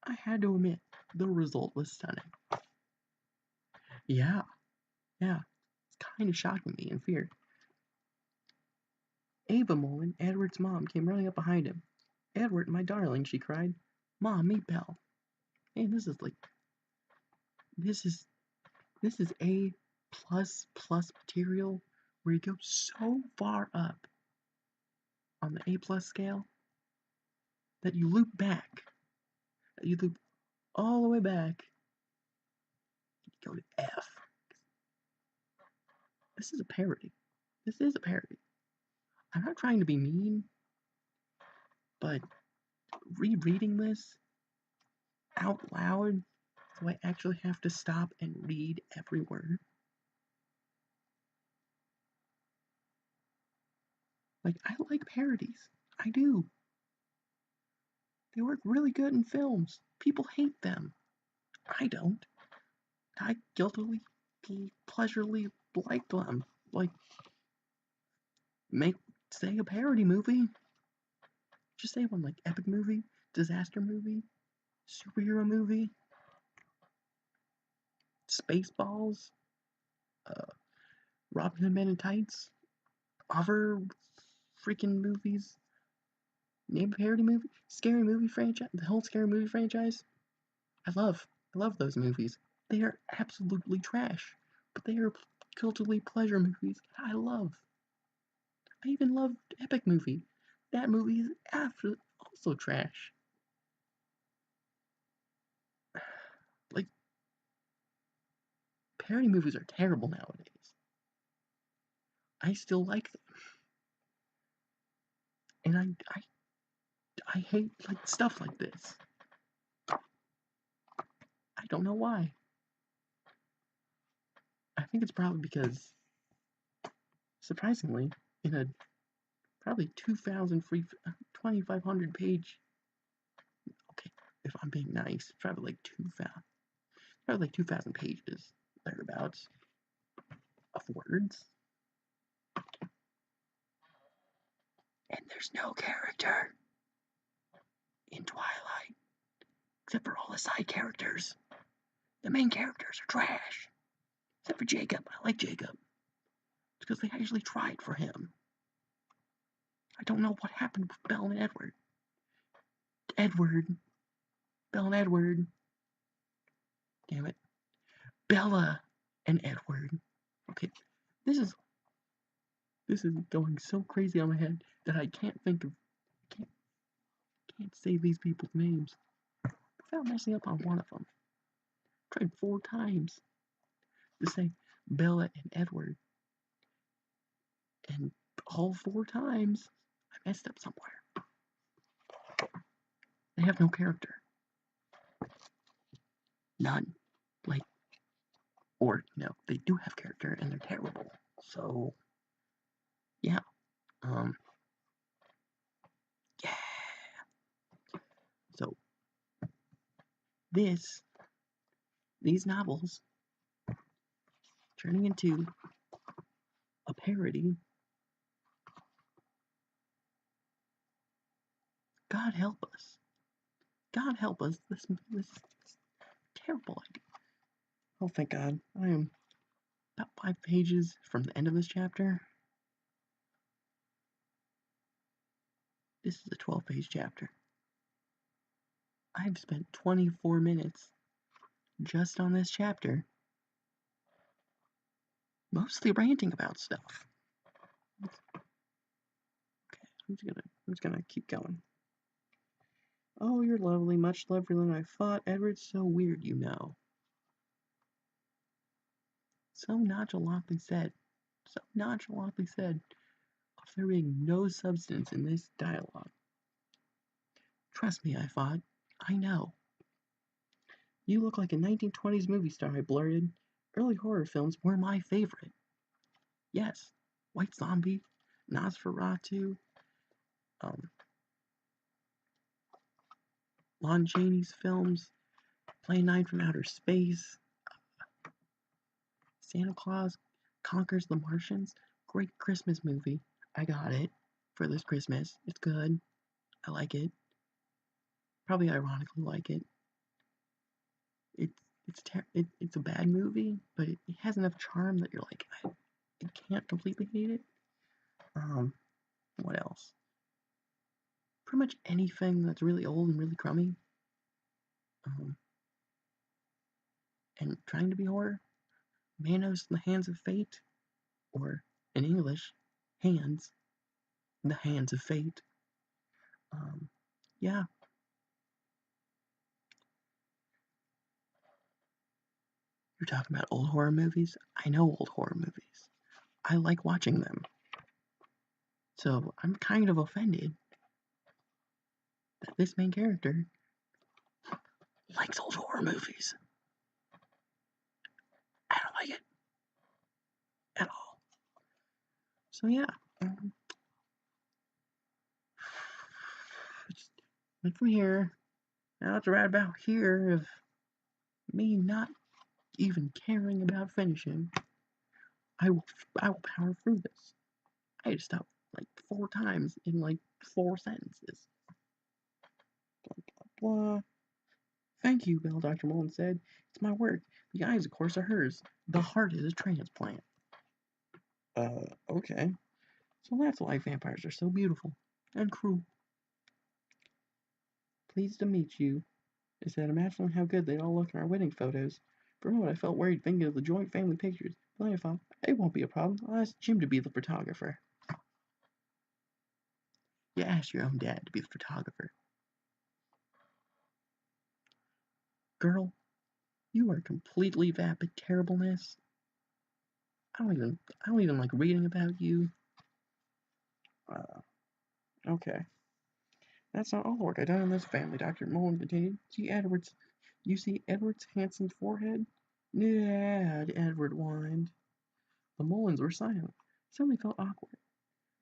Speaker 1: I had to admit, the result was stunning. Yeah, it's kind of shocking me and feared. Ava Mullen, Edward's mom, came running up behind him. "Edward, my darling," she cried. "Mom, meet Belle." Hey, this is A plus material where you go so far up on the A plus scale that you loop back. You loop all the way back. You go to F. This is a parody. I'm not trying to be mean, but rereading this out loud, so I actually have to stop and read every word. Like, I like parodies. I do. They work really good in films. People hate them. I don't. I guiltily, pleasurably like them. Like, say a parody movie. Just say one, like epic movie, disaster movie, superhero movie, Spaceballs, Robin Hood Men in Tights, other freaking movies. Name a parody movie, scary movie franchise, the whole scary movie franchise. I love those movies. They are absolutely trash, but they are culturally pleasure movies I love. I even love Epic Movie. That movie is also trash. Like, parody movies are terrible nowadays. I still like them. And I hate like stuff like this. I don't know why. I think it's probably because, surprisingly, in a probably 2,500 page, okay, if I'm being nice, probably like 2,000 pages, thereabouts, of words. And there's no character in Twilight, except for all the side characters. The main characters are trash. Except for Jacob. I like Jacob. It's because they actually tried for him. I don't know what happened with Belle and Edward. Belle and Edward. Damn it. Bella and Edward. Okay, this is going so crazy on my head that I can't say these people's names. Without messing up on one of them. I tried 4 times to say Bella and Edward. And all 4 times, I messed up somewhere. They have no character. None. Like, or no, they do have character and they're terrible. So, yeah. Yeah. So, these novels turning into a parody. God help us. God help us. This is a terrible idea. Oh, thank God. I am about 5 pages from the end of this chapter. This is a 12-page chapter. I've spent 24 minutes just on this chapter, mostly ranting about stuff. Okay, I'm just gonna keep going. "Oh, you're lovely, much lovelier than I thought. Edward's so weird, you know." So nonchalantly said. Of there being no substance in this dialogue. "Trust me," I thought. "I know." "You look like a 1920s movie star," I blurted. "Early horror films were my favorite." "Yes, White Zombie, Nosferatu, Lon Chaney's films, Plane 9 from Outer Space, Santa Claus Conquers the Martians. Great Christmas movie. I got it for this Christmas. It's good. I like it. Probably ironically like it. It's a bad movie, but it has enough charm that you're like, I can't completely hate it. What else? Pretty much anything that's really old and really crummy. And trying to be horror. Manos in the Hands of Fate, or in English, Hands in the Hands of Fate. Yeah. You're talking about old horror movies? I know old horror movies. I like watching them. So I'm kind of offended that this main character likes old horror movies. I don't like it at all. So yeah, just went from here. Now it's right about here of me not even caring about finishing. I will power through this. I had to stop like 4 times in like 4 sentences. Blah blah blah. Thank you, Bill, Dr. Mullen said. It's my work. The eyes, of course, are hers. The heart is a transplant. Okay. So that's why vampires are so beautiful and cruel. Pleased to meet you. I said, imagining how good they'd all look in our wedding photos. For a moment, I felt worried thinking of the joint family pictures. But then I thought, it won't be a problem. I'll ask Jim to be the photographer. You asked your own dad to be the photographer. Girl, you are completely vapid terribleness. I don't even like reading about you. Okay. That's not all the work I've done in this family, Dr. Mullen continued. You see Edward's handsome forehead? Yeah, Edward whined. The Mullens were silent. Suddenly felt awkward.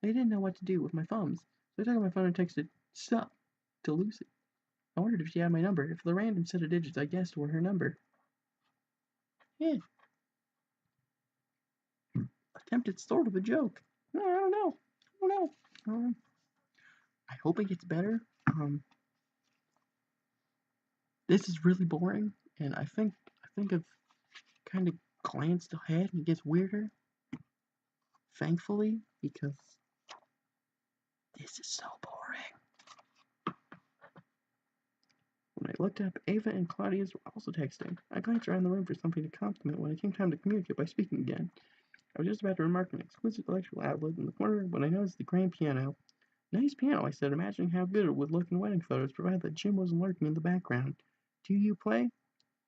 Speaker 1: They didn't know what to do with my thumbs, so I took out my phone and texted, "Sup," to Lucy. I wondered if she had my number, if the random set of digits I guessed were her number. Yeah. Attempted sort of a joke. No, I don't know. I hope it gets better. This is really boring, and I think I've kind of glanced ahead and it gets weirder. Thankfully, because this is so boring. When I looked up, Ava and Claudius were also texting. I glanced around the room for something to compliment when it came time to communicate by speaking again. I was just about to remark an exquisite electrical outlet in the corner when I noticed the grand piano. Nice piano, I said, imagining how good it would look in wedding photos, provided that Jim wasn't lurking in the background. Do you play?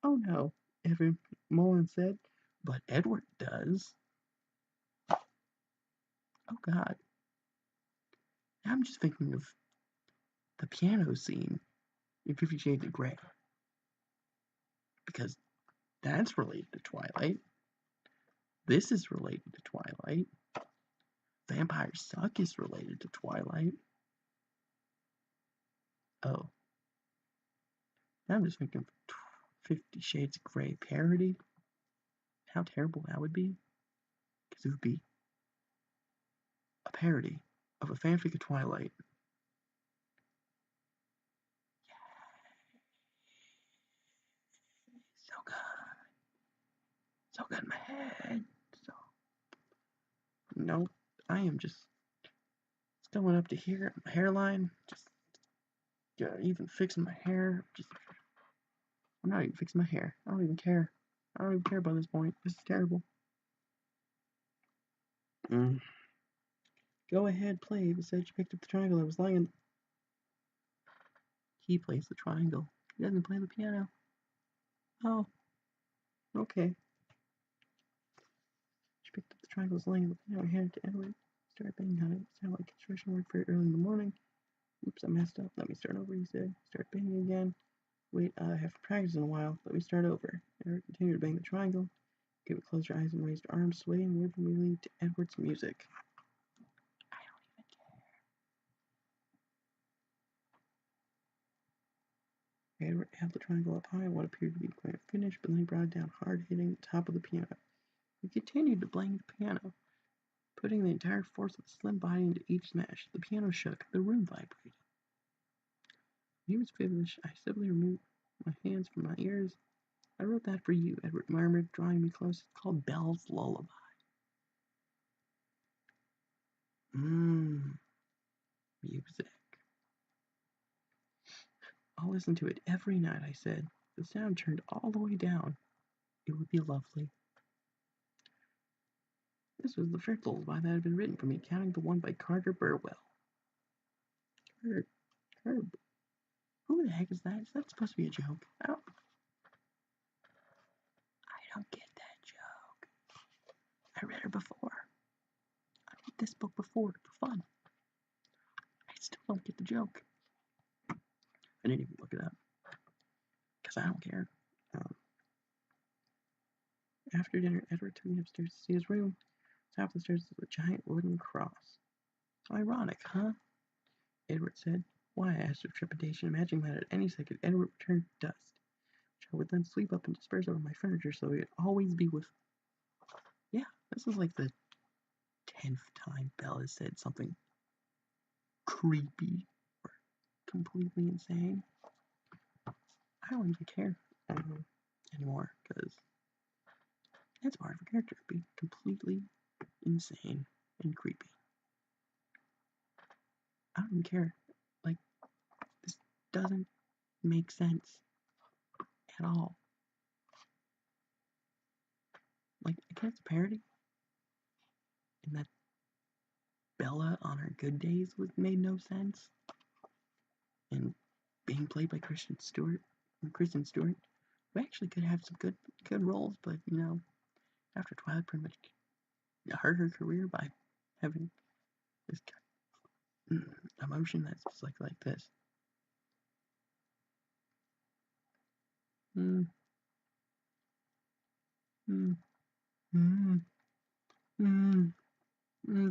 Speaker 1: Oh no, Evan Mullen said, but Edward does. Oh god. Now I'm just thinking of the piano scene in 50 Shades of Grey. Because that's related to Twilight. This is related to Twilight. Vampires Suck is related to Twilight. Oh. Now I'm just thinking of 50 Shades of Grey parody. How terrible that would be. Because it would be a parody of a fanfic of Twilight. So good. So good in my head. So. No, I am just going up to here, my hairline. Just even fixing my hair. I'm not even fixing my hair. I don't even care. I don't even care by this point. This is terrible. Go ahead, play. Ava said she picked up the triangle that was lying in. He plays the triangle. He doesn't play the piano. Oh. Okay. She picked up the triangle that was lying in the piano and handed it to Edward. Started banging on it. It sounded like construction work very early in the morning. Oops, I messed up. Let me start over, he said. Start banging again. Wait, I haven't practiced in a while. Let me start over. Edward continued to bang the triangle. Ava closed her eyes and raised her arms, swaying rhythmically to Edward's music. I don't even care. held the triangle up high, what appeared to be quite a finish, but then he brought it down hard, hitting the top of the piano. He continued to bang the piano, putting the entire force of the slim body into each smash. The piano shook, the room vibrated. When he was finished, I simply removed my hands from my ears. I wrote that for you, Edward murmured, drawing me close. It's called Belle's Lullaby. Music. I'll listen to it every night, I said. The sound turned all the way down. It would be lovely. This was the first lullaby that had been written for me, counting the one by Carter Burwell. Carter, who the heck is that? Is that supposed to be a joke? I don't get that joke. I read her before. I read this book before for fun. I still don't get the joke. I didn't even look it up because I don't care. After dinner, Edward took me upstairs to see his room. Top of the stairs was a giant wooden cross. Ironic, huh? Edward said. Why? I asked with trepidation, imagining that at any second Edward would turn to dust, which I would then sweep up and disperse over my furniture so he would always be with. Yeah, this is like the 10th time Belle has said something creepy or completely insane. I don't even care anymore because it's part of a character to be completely insane and creepy. I don't even care. Like, this doesn't make sense at all. Like, I guess it's a parody. And that Bella on her good days made no sense. And being played by Kristen Stewart, who actually could have some good roles, but after Twilight pretty much hurt her career by having this emotion that's just like this.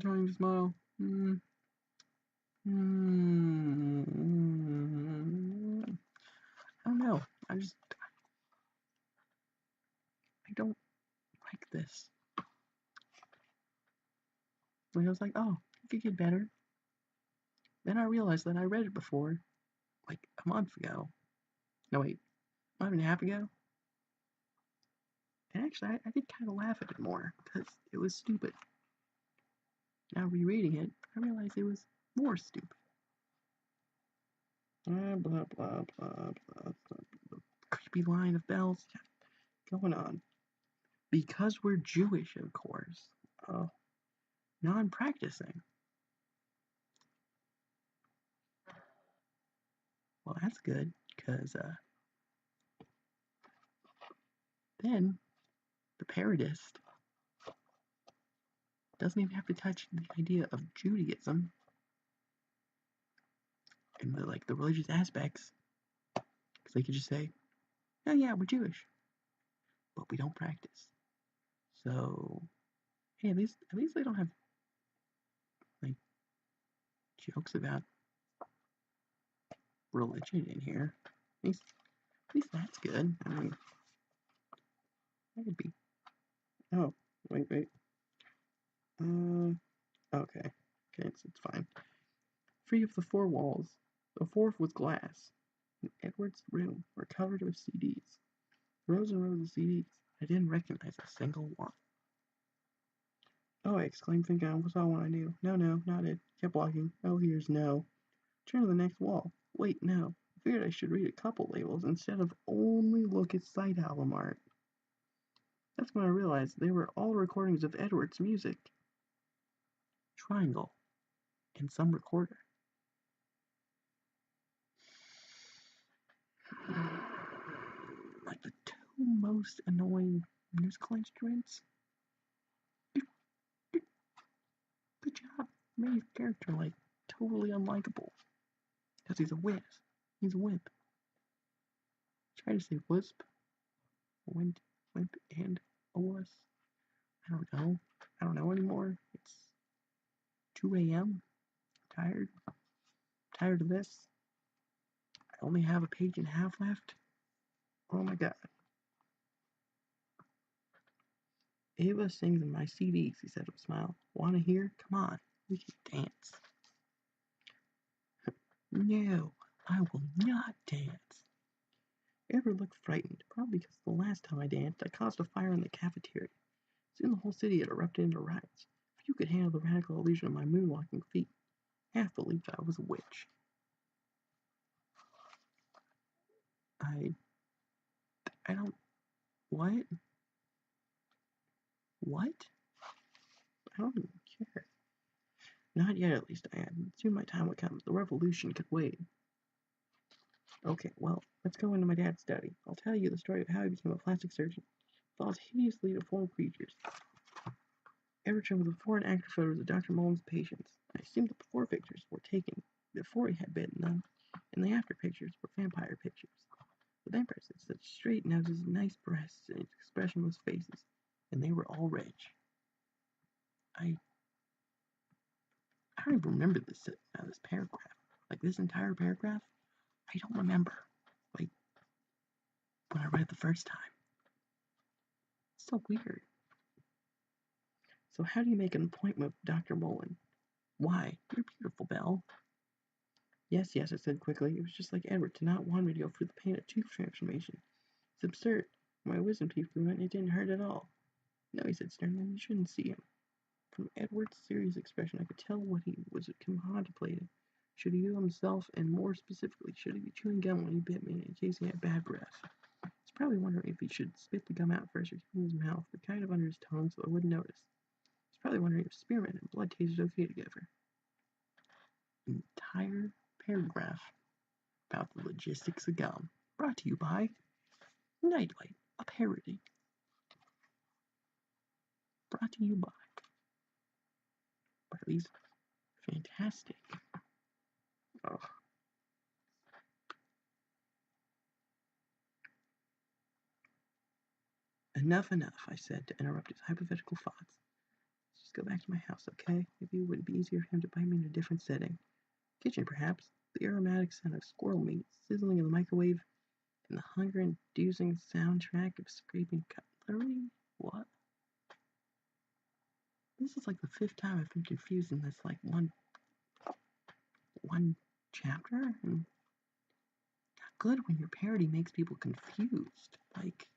Speaker 1: Trying to smile. I don't know. I don't like this. Like I was like, oh, it could get better. Then I realized that I read it before, like a month ago. No, wait, a month and a half ago. And actually, I did kind of laugh at it more because it was stupid. Now rereading it, I realized it was more stupid. Blah, blah, blah, blah, blah, blah. Creepy line of bells going on. Because we're Jewish, of course. Non-practicing. Well, that's good, because then the parodist doesn't even have to touch the idea of Judaism and the religious aspects, because they could just say, oh yeah, we're Jewish, but we don't practice. So, hey, at least they don't have like jokes about religion in here. At least that's good. I mean, that could be. Oh, wait. Okay, it's fine. Three of the four walls, the fourth was glass. In Edward's room were covered with CDs. Rows and rows of CDs. I didn't recognize a single one. Oh, I exclaimed, thinking I saw one I knew. No, not it. Kept walking. Oh, here's no. Turn to the next wall. Wait, no. I figured I should read a couple labels instead of only look at side album art. That's when I realized they were all recordings of Edward's music. Triangle. And some recorder. Like the two most annoying musical instruments. Good job. Made his character totally unlikable. Because he's a wimp. He's a wimp. Try to say wisp. Wimp and a wuss. I don't know. I don't know anymore. It's 2 a.m. Tired. Tired of this. I only have a page and a half left. Oh my god. Ava sings in my CDs, he said with a smile. Wanna hear? Come on, we can dance. No, I will not dance. Ava looked frightened, probably because the last time I danced, I caused a fire in the cafeteria. Soon the whole city had erupted into riots. Few could handle the radical illusion of my moonwalking feet. Half believed I was a witch. I don't... What? What? I don't even care. Not yet, at least, I added. Soon my time would come. The revolution could wait. Okay, well, let's go into my dad's study. I'll tell you the story of how he became a plastic surgeon. Follows hideously deformed creatures. Ever shown with before and after photos of Dr. Mullen's patients. I assumed that the before pictures were taken before he had bitten them, and the after pictures were vampire pictures. The vampires had such straight noses, nice breasts, and expressionless faces, and they were all rich. I don't even remember this paragraph. Like, this entire paragraph, I don't remember. Like, when I read it the first time. It's so weird. So how do you make an appointment with Dr. Mullen? Why? You're beautiful, Belle. Yes, I said quickly. It was just like Edward to not want me to go through the pain of tooth transformation. It's absurd. My wisdom teeth grew and it didn't hurt at all. No, he said sternly, you shouldn't see him. From Edward's serious expression, I could tell what he was contemplating. Should he heal himself, and more specifically, should he be chewing gum when he bit me in case he had bad breath? He's probably wondering if he should spit the gum out first or keep it in his mouth, but kind of under his tongue so I wouldn't notice. He's probably wondering if spearmint and blood tasted okay together. An entire paragraph about the logistics of gum. Brought to you by Nightlight, a parody. Brought to you by these fantastic. Oh. Enough, I said to interrupt his hypothetical thoughts. Let's just go back to my house, okay? Maybe it would be easier for him to bite me in a different setting. Kitchen, perhaps. The aromatic scent of squirrel meat sizzling in the microwave, and the hunger-inducing soundtrack of scraping cutlery? What? This is like the 5th time I've been confused in this, like, one chapter, and not good when your parody makes people confused. Like,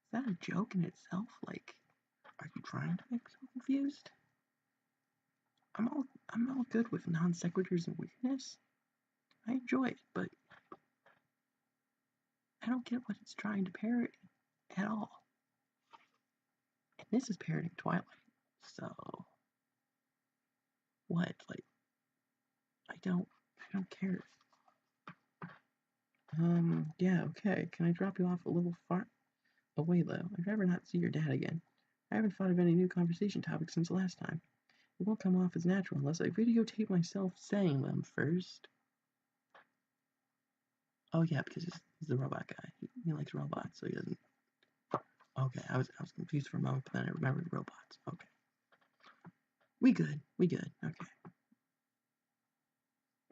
Speaker 1: is that a joke in itself? Like, are you trying to make people confused? I'm all good with non sequiturs and weirdness. I enjoy it, but I don't get what it's trying to parody at all. And this is parodying Twilight, so what? Like, I don't care. Yeah, okay. Can I drop you off a little far away though? I'd rather not see your dad again. I haven't thought of any new conversation topics since last time. It won't come off as natural unless I videotape myself saying them first. Oh yeah, because he's the robot guy. He likes robots, so he doesn't. Okay, I was confused for a moment, but then I remembered robots. Okay. We good. Okay.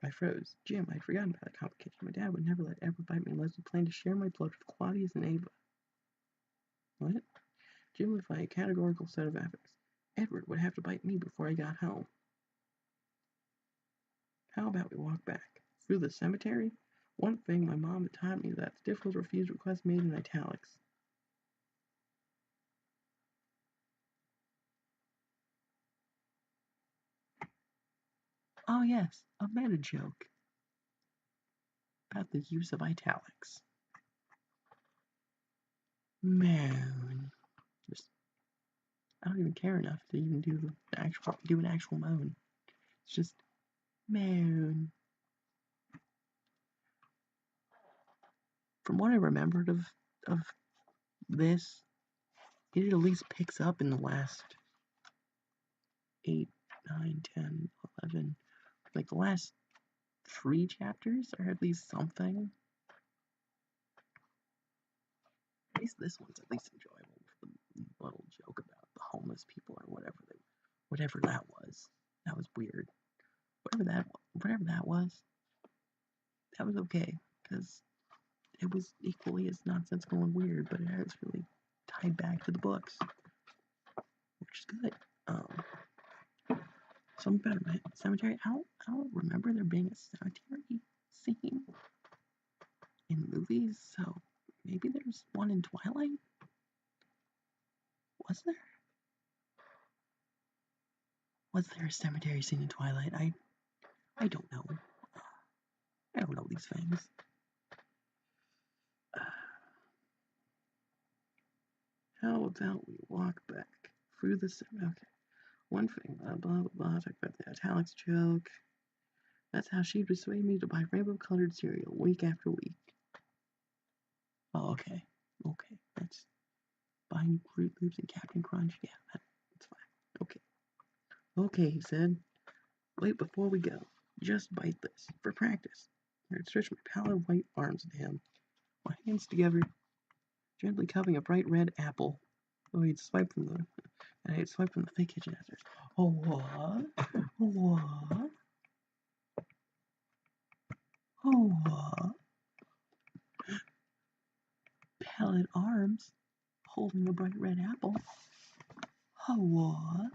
Speaker 1: I froze. Jim, I'd forgotten about that complication. My dad would never let Edward bite me unless he planned to share my blood with Claudius and Ava. What? Jim would fight a categorical set of ethics. Edward would have to bite me before I got home. How about we walk back? Through the cemetery? One thing my mom had taught me that it's difficult to refuse requests made in italics. Oh yes, a meta joke about the use of italics. Man, just I don't even care enough to even do an actual moan. It's just moan. From what I remembered of this, it at least picks up in the last 8, 9, 10, 11, like the last 3 chapters are at least something. At least this one's at least enjoyable for the little joke about the homeless people or whatever that was. That was weird. Whatever that was, that was okay because it was equally as nonsensical and weird, but it has really tied back to the books, which is good. Something about a cemetery. I don't remember there being a cemetery scene in movies, so maybe there's one in Twilight. Was there? Was there a cemetery scene in Twilight? I don't know. I don't know these things. How about we walk back through the cemetery? Okay. One thing, blah, blah, blah, talk about the italics joke. That's how she'd persuade me to buy rainbow-colored cereal week after week. Oh, okay. Okay, that's buying Fruit Loops and Captain Crunch. Yeah, that's fine. Okay. Okay, he said. Wait, before we go, just bite this, for practice. I stretched my pallid white arms at him, my hands together, gently cupping a bright red apple. Oh, he'd swiped from the fake kitchen answers. Oh, what? What? Oh, what? Pallid arms, holding a bright red apple. Oh, what?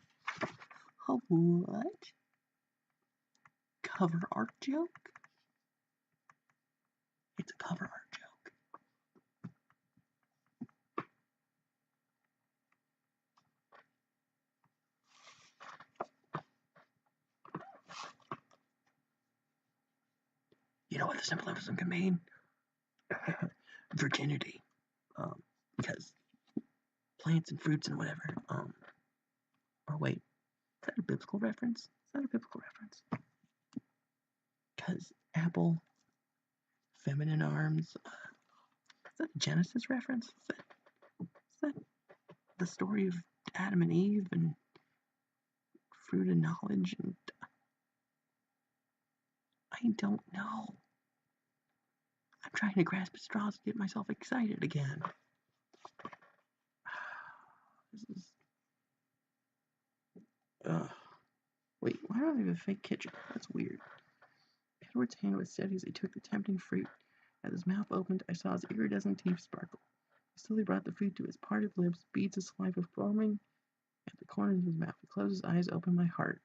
Speaker 1: Oh, what? Cover art joke? It's a cover art joke. You know what the symbolism can mean? Virginity. Because plants and fruits and whatever. Or wait, is that a biblical reference? Is that a biblical reference? Because apple, feminine arms. Is that a Genesis reference? Is that the story of Adam and Eve and fruit of knowledge? And I don't know. I'm trying to grasp at straws to get myself excited again. This is. Wait, why do I have a fake kitchen? That's weird. Edward's hand was steady as he took the tempting fruit. As his mouth opened, I saw his iridescent teeth sparkle. He slowly brought the food to his parted lips, beads of saliva forming at the corners of his mouth. He closed his eyes, opened my heart.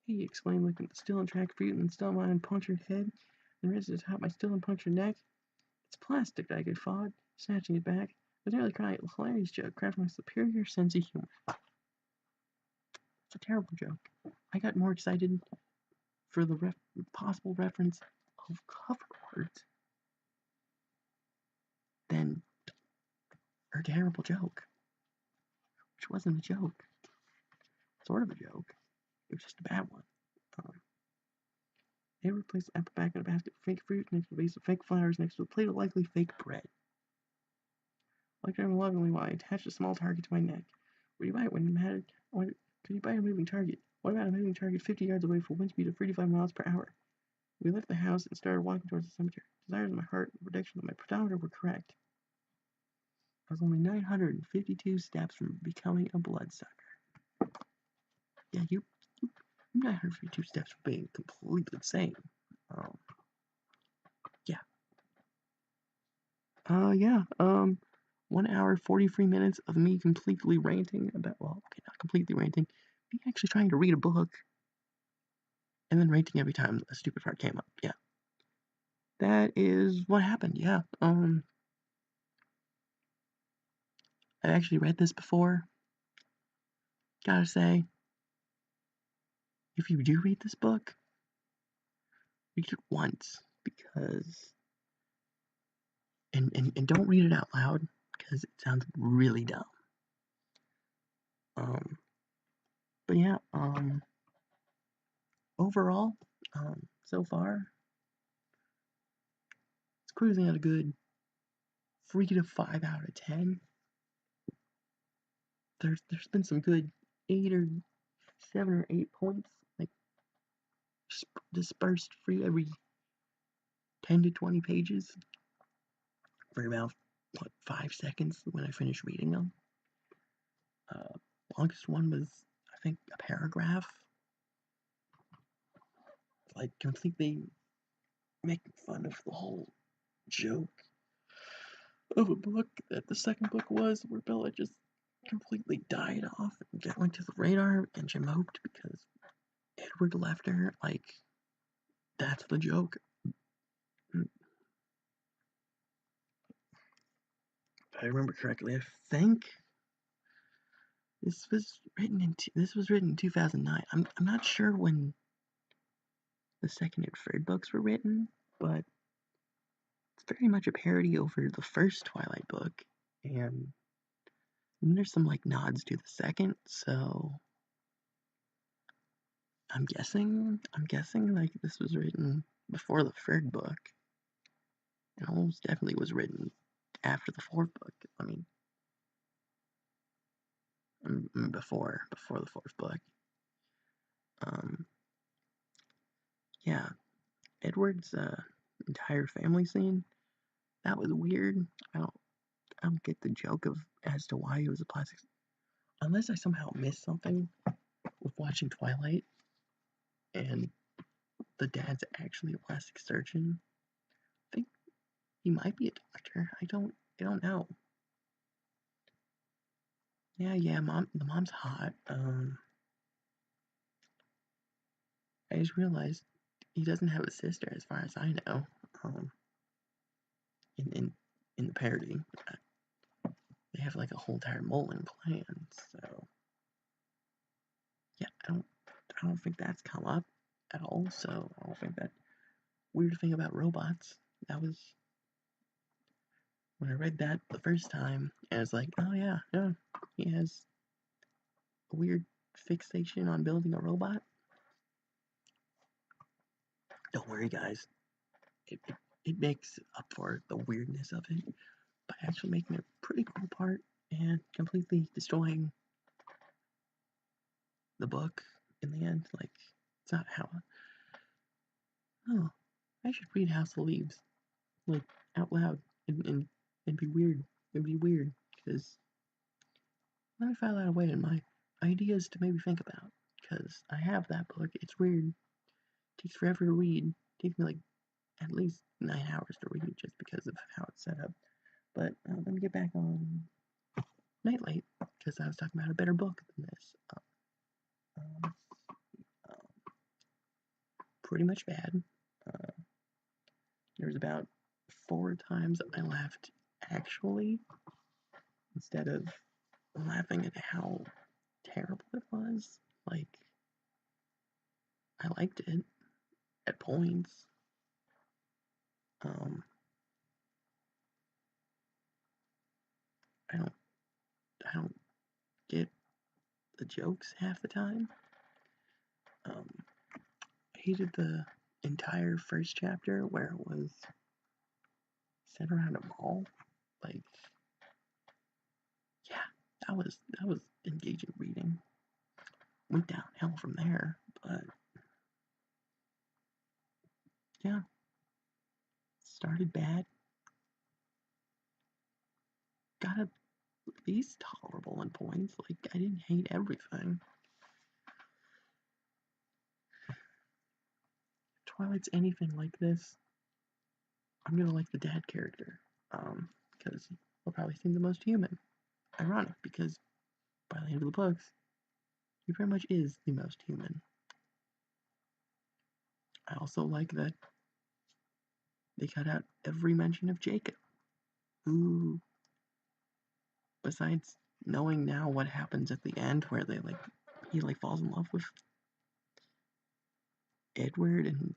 Speaker 1: Hey, he exclaimed, looking at the still intact fruit and the still mine punctured head, and raised it atop my still unpunctured neck. It's plastic, I guffawed, snatching it back. I was nearly crying at the hilarious joke, craft my superior sense of humor. It's a terrible joke. I got more excited for the possible reference of cover art than her terrible joke, which wasn't a joke. Sort of a joke. It was just a bad one. They replaced the apple back in a basket of fake fruit next to a vase of fake flowers next to a plate of likely fake bread. I looked at him lovingly while I attached a small target to my neck. Would you buy it when you had it? Could you buy a moving target? What about a moving target 50 yards away for a wind speed of 35 miles per hour? We left the house and started walking towards the cemetery. Desires in my heart and the predictions of my pedometer were correct. I was only 952 steps from becoming a bloodsucker. Yeah, you 952 steps from being completely insane. Yeah. 1 hour, 43 minutes of me completely ranting about, well, okay, not completely ranting, me actually trying to read a book, and then ranting every time a stupid part came up. Yeah. That is what happened, yeah. I've actually read this before. Gotta say, if you do read this book, read it once, because, and don't read it out loud, because it sounds really dumb. But yeah, overall, so far, it's cruising at a good 3 to 5 out of 10. There's been some good 8 or 7 or 8 points, like, dispersed through every 10 to 20 pages for about, 5 seconds when I finish reading them. Longest one was, I think, a paragraph. Like, completely making fun of the whole joke of a book that the second book was, where Bella just completely died off and went to the radar and she moped because Edward left her. Like, that's the joke. If I remember correctly, I think this was written in 2009. I'm not sure when the second and third books were written, but it's very much a parody over the first Twilight book, and there's some like nods to the second, so I'm guessing like this was written before the third book. It almost definitely was written after the fourth book. I mean, before the fourth book. Yeah, Edward's entire family scene, that was weird. I don't get the joke of as to why he was a plastic, unless I somehow missed something with watching Twilight and the dad's actually a plastic surgeon. I think he might be a doctor. I don't know. Yeah, the mom's hot. I just realized he doesn't have a sister, as far as I know. In in the parody, they have like a whole entire Mullen clan. So yeah, I don't think that's come up at all. So I don't think that weird thing about robots. That was when I read that the first time, and I was like, oh yeah, he has a weird fixation on building a robot. Don't worry, guys. It makes up for the weirdness of it by actually making a pretty cool part and completely destroying the book in the end. Like, it's not how. Oh, I should read House of Leaves, like, out loud and be weird. It'd be weird, because let me file that away in my ideas to maybe think about. Because I have that book. It's weird. It takes forever to read. It takes me like at least 9 hours to read just because of how it's set up. But let me get back on Nightlight, because I was talking about a better book than this. Um, pretty much bad. There was about 4 times I laughed actually, instead of laughing at how terrible it was. Like, I liked it at points. Um, I don't get the jokes half the time. I hated the entire first chapter where it was set around a mall. Like, yeah, that was engaging reading. Went downhill from there, but yeah, started bad, got at least tolerable in points. Like, I didn't hate everything. If Twilight's anything like this, I'm gonna like the dad character, because he'll probably seem the most human. Ironic, because by the end of the books, he pretty much is the most human. I also like that they cut out every mention of Jacob, who, besides knowing now what happens at the end, where he falls in love with Edward and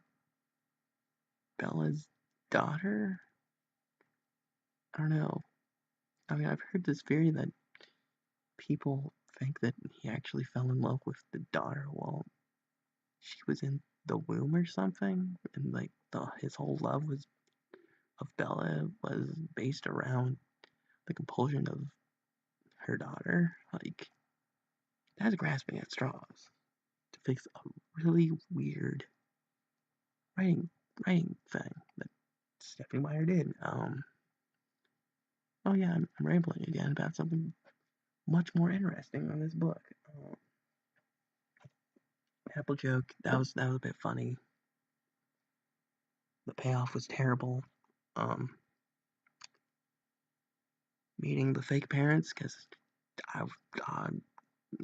Speaker 1: Bella's daughter. I don't know. I mean, I've heard this theory that people think that he actually fell in love with the daughter while she was in the womb or something, and like his whole love was of Bella was based around the compulsion of her daughter. Like, that's grasping at straws to fix a really weird writing thing that Stephanie Meyer did. Oh yeah, I'm rambling again about something much more interesting than this book. Apple joke, that was a bit funny. The payoff was terrible. Um, meeting the fake parents, because I,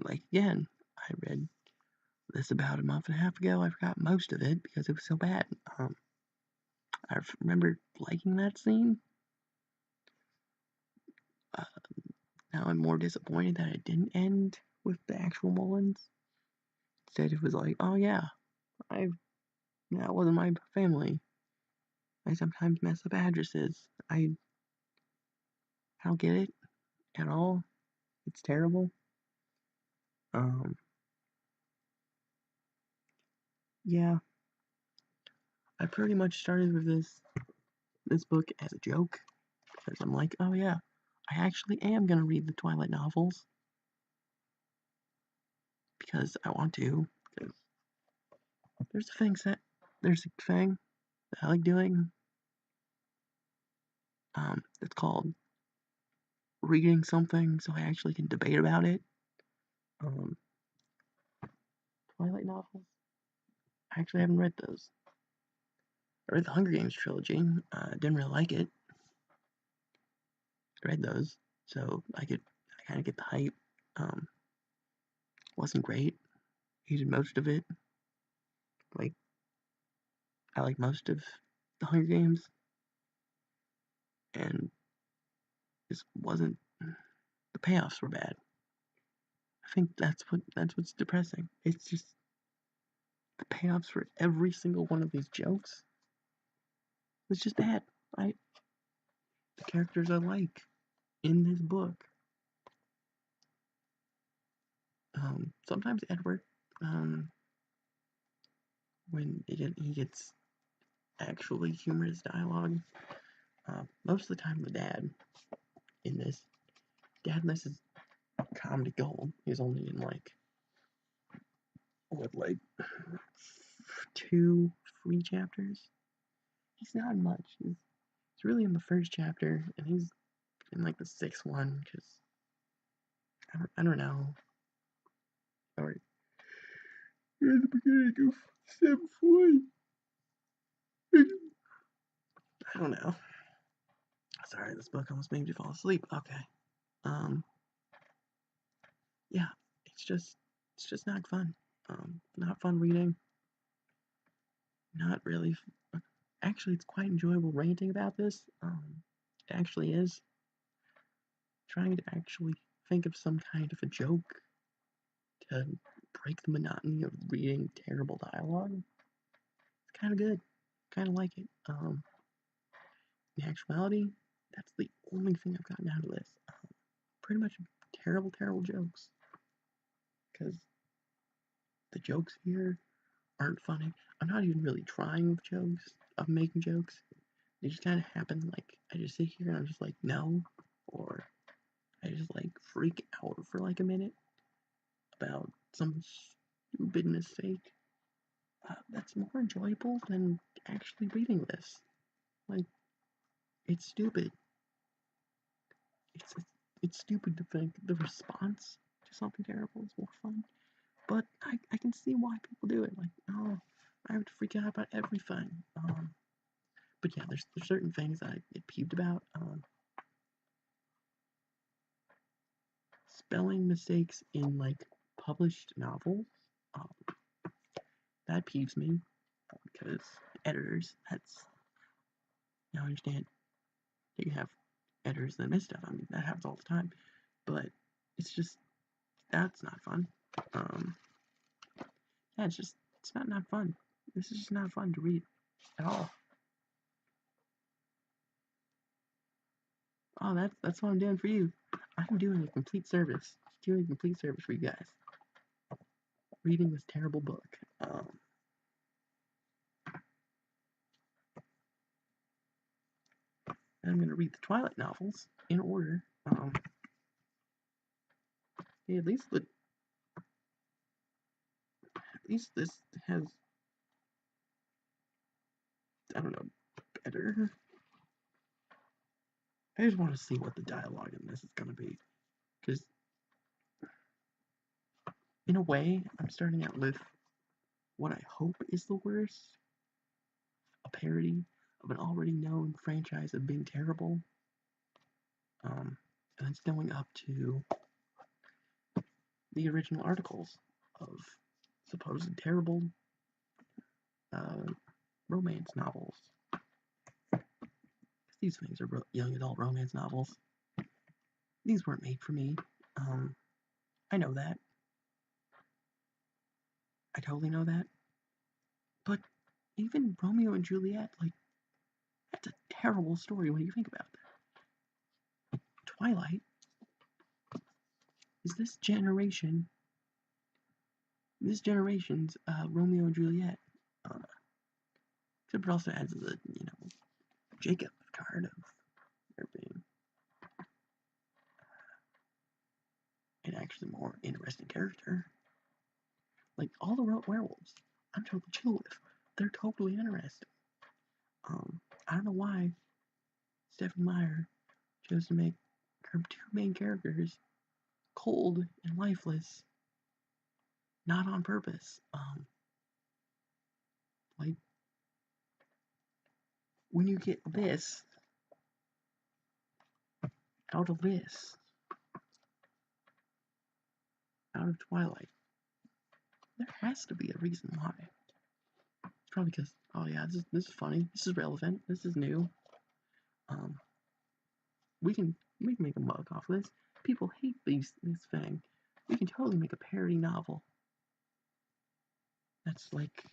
Speaker 1: again, I read this about a month and a half ago. I forgot most of it because it was so bad. I remember liking that scene. Now I'm more disappointed that it didn't end with the actual Mullins. Instead, it was like, oh yeah, that wasn't my family. I sometimes mess up addresses. I don't get it at all. It's terrible. Yeah, I pretty much started with this book as a joke because I'm like, oh yeah, I actually am gonna read the Twilight novels because I want to. Because there's a thing that I like doing. It's called reading something so I actually can debate about it. Um, Twilight novels. I actually haven't read those. I read the Hunger Games trilogy. Didn't really like it. I read those, so I kind of get the hype. Wasn't great. Hated most of it. Like I like most of the Hunger Games, and this wasn't. The payoffs were bad. I think that's what's depressing. It's just the payoffs for every single one of these jokes was just bad. The characters I like in this book. Sometimes Edward, when he gets actually humorous dialogue. Most of the time, the dad in this, is comedy gold. He's only in like 2 free chapters. He's not in much. He's really in the first chapter, and he's in like the 6th one because I don't know. Or at the beginning of 7th one. I don't know. Sorry, this book almost made me fall asleep. Okay. Yeah, it's just not fun. Not fun reading. Not really. Actually, it's quite enjoyable ranting about this. It actually is. Trying to actually think of some kind of a joke to break the monotony of reading terrible dialogue. It's kind of good. Kind of like it. In actuality, that's the only thing I've gotten out of this. Pretty much terrible, terrible jokes. Because the jokes here aren't funny. I'm not even really trying with jokes, of making jokes. They just kind of happen. Like, I just sit here and I'm just like, no. Or I just like freak out for like a minute about some stupid mistake. That's more enjoyable than actually reading this. Like, it's stupid. It's it's stupid to think the response to something terrible is more fun. But I can see why people do it. Like, oh, I have to freak out about everything. But yeah, there's certain things that I get peeved about. Spelling mistakes in like published novels. Um, that peeves me because editors. I understand that you have editors that miss stuff. I mean, that happens all the time. But it's just that's not fun. Yeah, it's not fun. This is just not fun to read at all. Oh, that's what I'm doing for you. I'm doing a complete service. Doing a complete service for you guys. Reading this terrible book. I'm gonna read the Twilight novels in order. Yeah, at least this has, I don't know, better. I just want to see what the dialogue in this is gonna be, because in a way, I'm starting out with what I hope is the worst, a parody of an already known franchise of being terrible. and it's going up to the original articles of supposed terrible romance novels. These things are young adult romance novels. These weren't made for me. I know that. I totally know that. But even Romeo and Juliet, like, that's a terrible story when you think about that. Twilight is this generation's Romeo and Juliet. Except it also adds the, Jacob card of there being an actually more interesting character. Like, all the werewolves, I'm totally chill with. They're totally interesting. I don't know why Stephenie Meyer chose to make her two main characters cold and lifeless, not on purpose. Like, when you get this out of this, out of Twilight, there has to be a reason why. It's probably because, oh yeah, this is funny, this is relevant, this is new. We can make a buck off of this. People hate this thing. We can totally make a parody novel that's like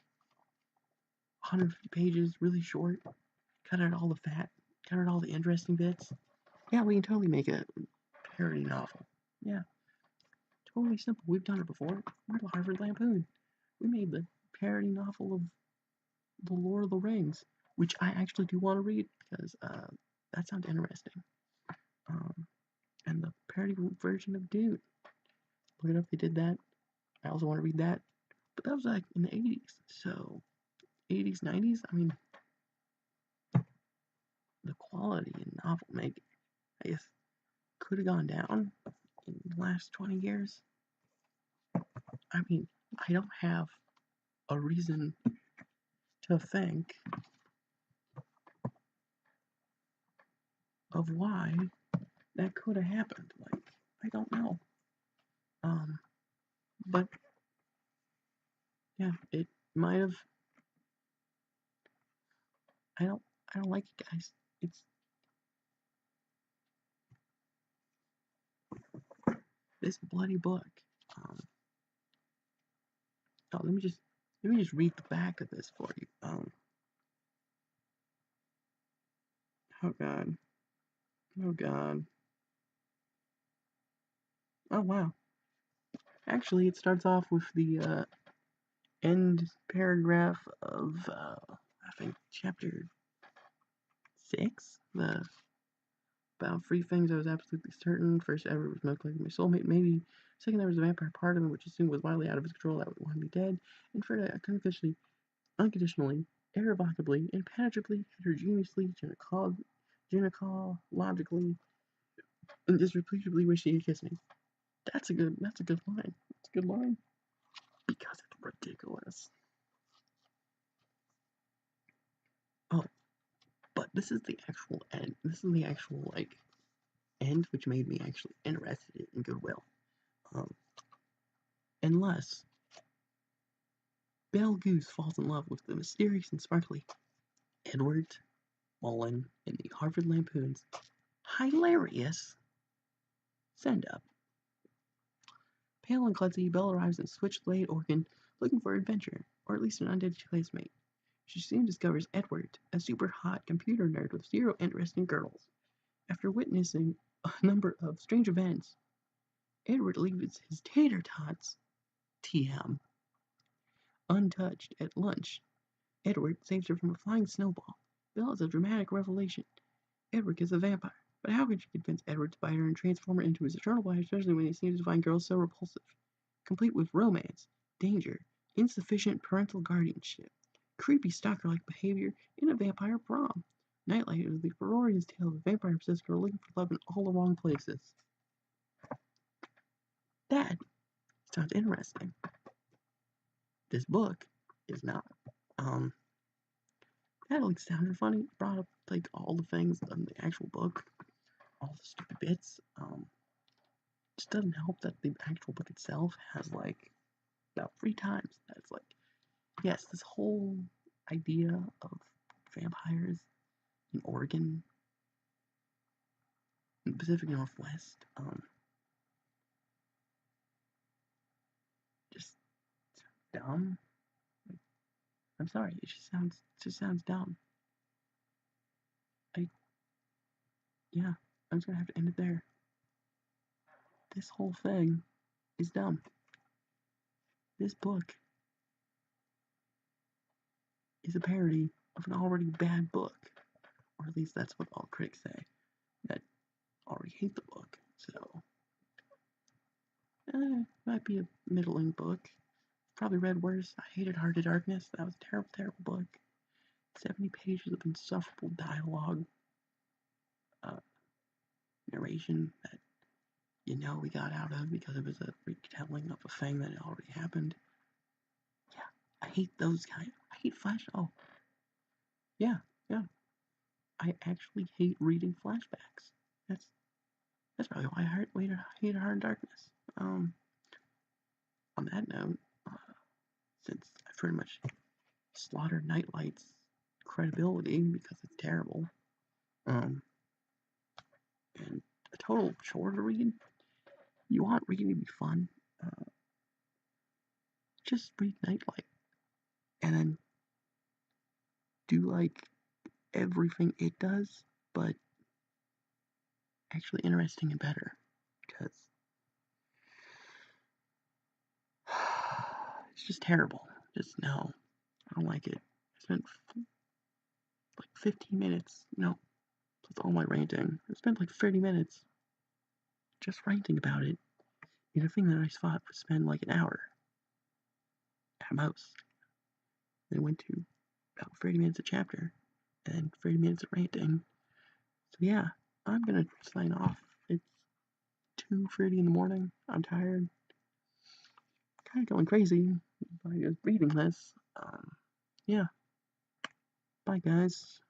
Speaker 1: 150 pages, really short. Cut out all the fat, cut out all the interesting bits. Yeah, we can totally make a parody novel. Yeah, totally simple. We've done it before. We're the Harvard Lampoon. We made the parody novel of The Lord of the Rings, which I actually do want to read because that sounds interesting. And the parody version of Dune. Look it up, they did that. I also want to read that. But that was like in the 80s. So, 80s, 90s, I mean, the quality in novel making, I guess, could have gone down in the last 20 years. I mean, I don't have a reason to think of why that could have happened. Like, I don't know. But yeah, it might have. I don't like it, guys. It's this bloody book. Oh, let me just read the back of this for you. Oh god. Oh god. Oh wow. Actually, it starts off with the end paragraph of I think chapter 6. About 3 things I was absolutely certain. First ever was most likely my soulmate, maybe. Second, there was a vampire part of me, which assumed was wildly out of his control. I would want to be dead. And third, I unconditionally, irrevocably, impenetrably, heterogeneously, gynecologically, and disreputably wish he could kiss me. That's a good line. That's a good line. Because it's ridiculous. Oh, but this is the actual end. This is the actual, like, end, which made me actually interested in Goodwill. Unless Belle Goose falls in love with the mysterious and sparkly Edward Mullen in the Harvard Lampoon's hilarious send-up. Pale and klutzy, Belle arrives in Switchblade, Oregon, looking for adventure, or at least an undead classmate. She soon discovers Edward, a super hot computer nerd with zero interest in girls. After witnessing a number of strange events, Edward leaves his tater tots, TM, untouched at lunch. Edward saves her from a flying snowball. Belle has a dramatic revelation. Edward is a vampire, but how could she convince Edward to bite her and transform her into his eternal wife, especially when he seems to find girls so repulsive? Complete with romance, danger, insufficient parental guardianship, creepy stalker-like behavior, and a vampire prom. Nightlight is the ferocious tale of a vampire-obsessed girl looking for love in all the wrong places. That sounds interesting. This book is not. That like sounded funny. Brought up like all the things in the actual book. all the stupid bits. Just doesn't help that the actual book itself has like about 3 times that's like, yes, this whole idea of vampires in Oregon, in the Pacific Northwest, just dumb. Like, I'm sorry, it just sounds dumb. Yeah, I'm just gonna have to end it there. This whole thing is dumb. This book is a parody of an already bad book, or at least that's what all critics say that already hate the book. So, might be a middling book. Probably read worse. I hated Heart of Darkness. That was a terrible, terrible book. 70 pages of insufferable dialogue, uh, narration that we got out of because it was a retelling of a thing that had already happened. Yeah, I hate those kind. I hate flash. Oh, yeah. I actually hate reading flashbacks. That's probably why I hate Heart of Darkness. On that note, since I pretty much slaughtered Nightlight's credibility because it's terrible, and a total chore to read. You want reading to be fun? Just read Nightlight, and then do like everything it does, but actually interesting and better. Because it's just terrible. Just no, I don't like it. I spent like 15 minutes. No, that's all my ranting. I spent like 30 minutes just ranting about it in a thing that I thought would spend like an hour at most. Then went to about 30 minutes a chapter and 30 minutes of ranting. So yeah, I'm gonna sign off. It's 2:30 in the morning. I'm tired. Kind of going crazy by just reading this. Yeah. Bye, guys.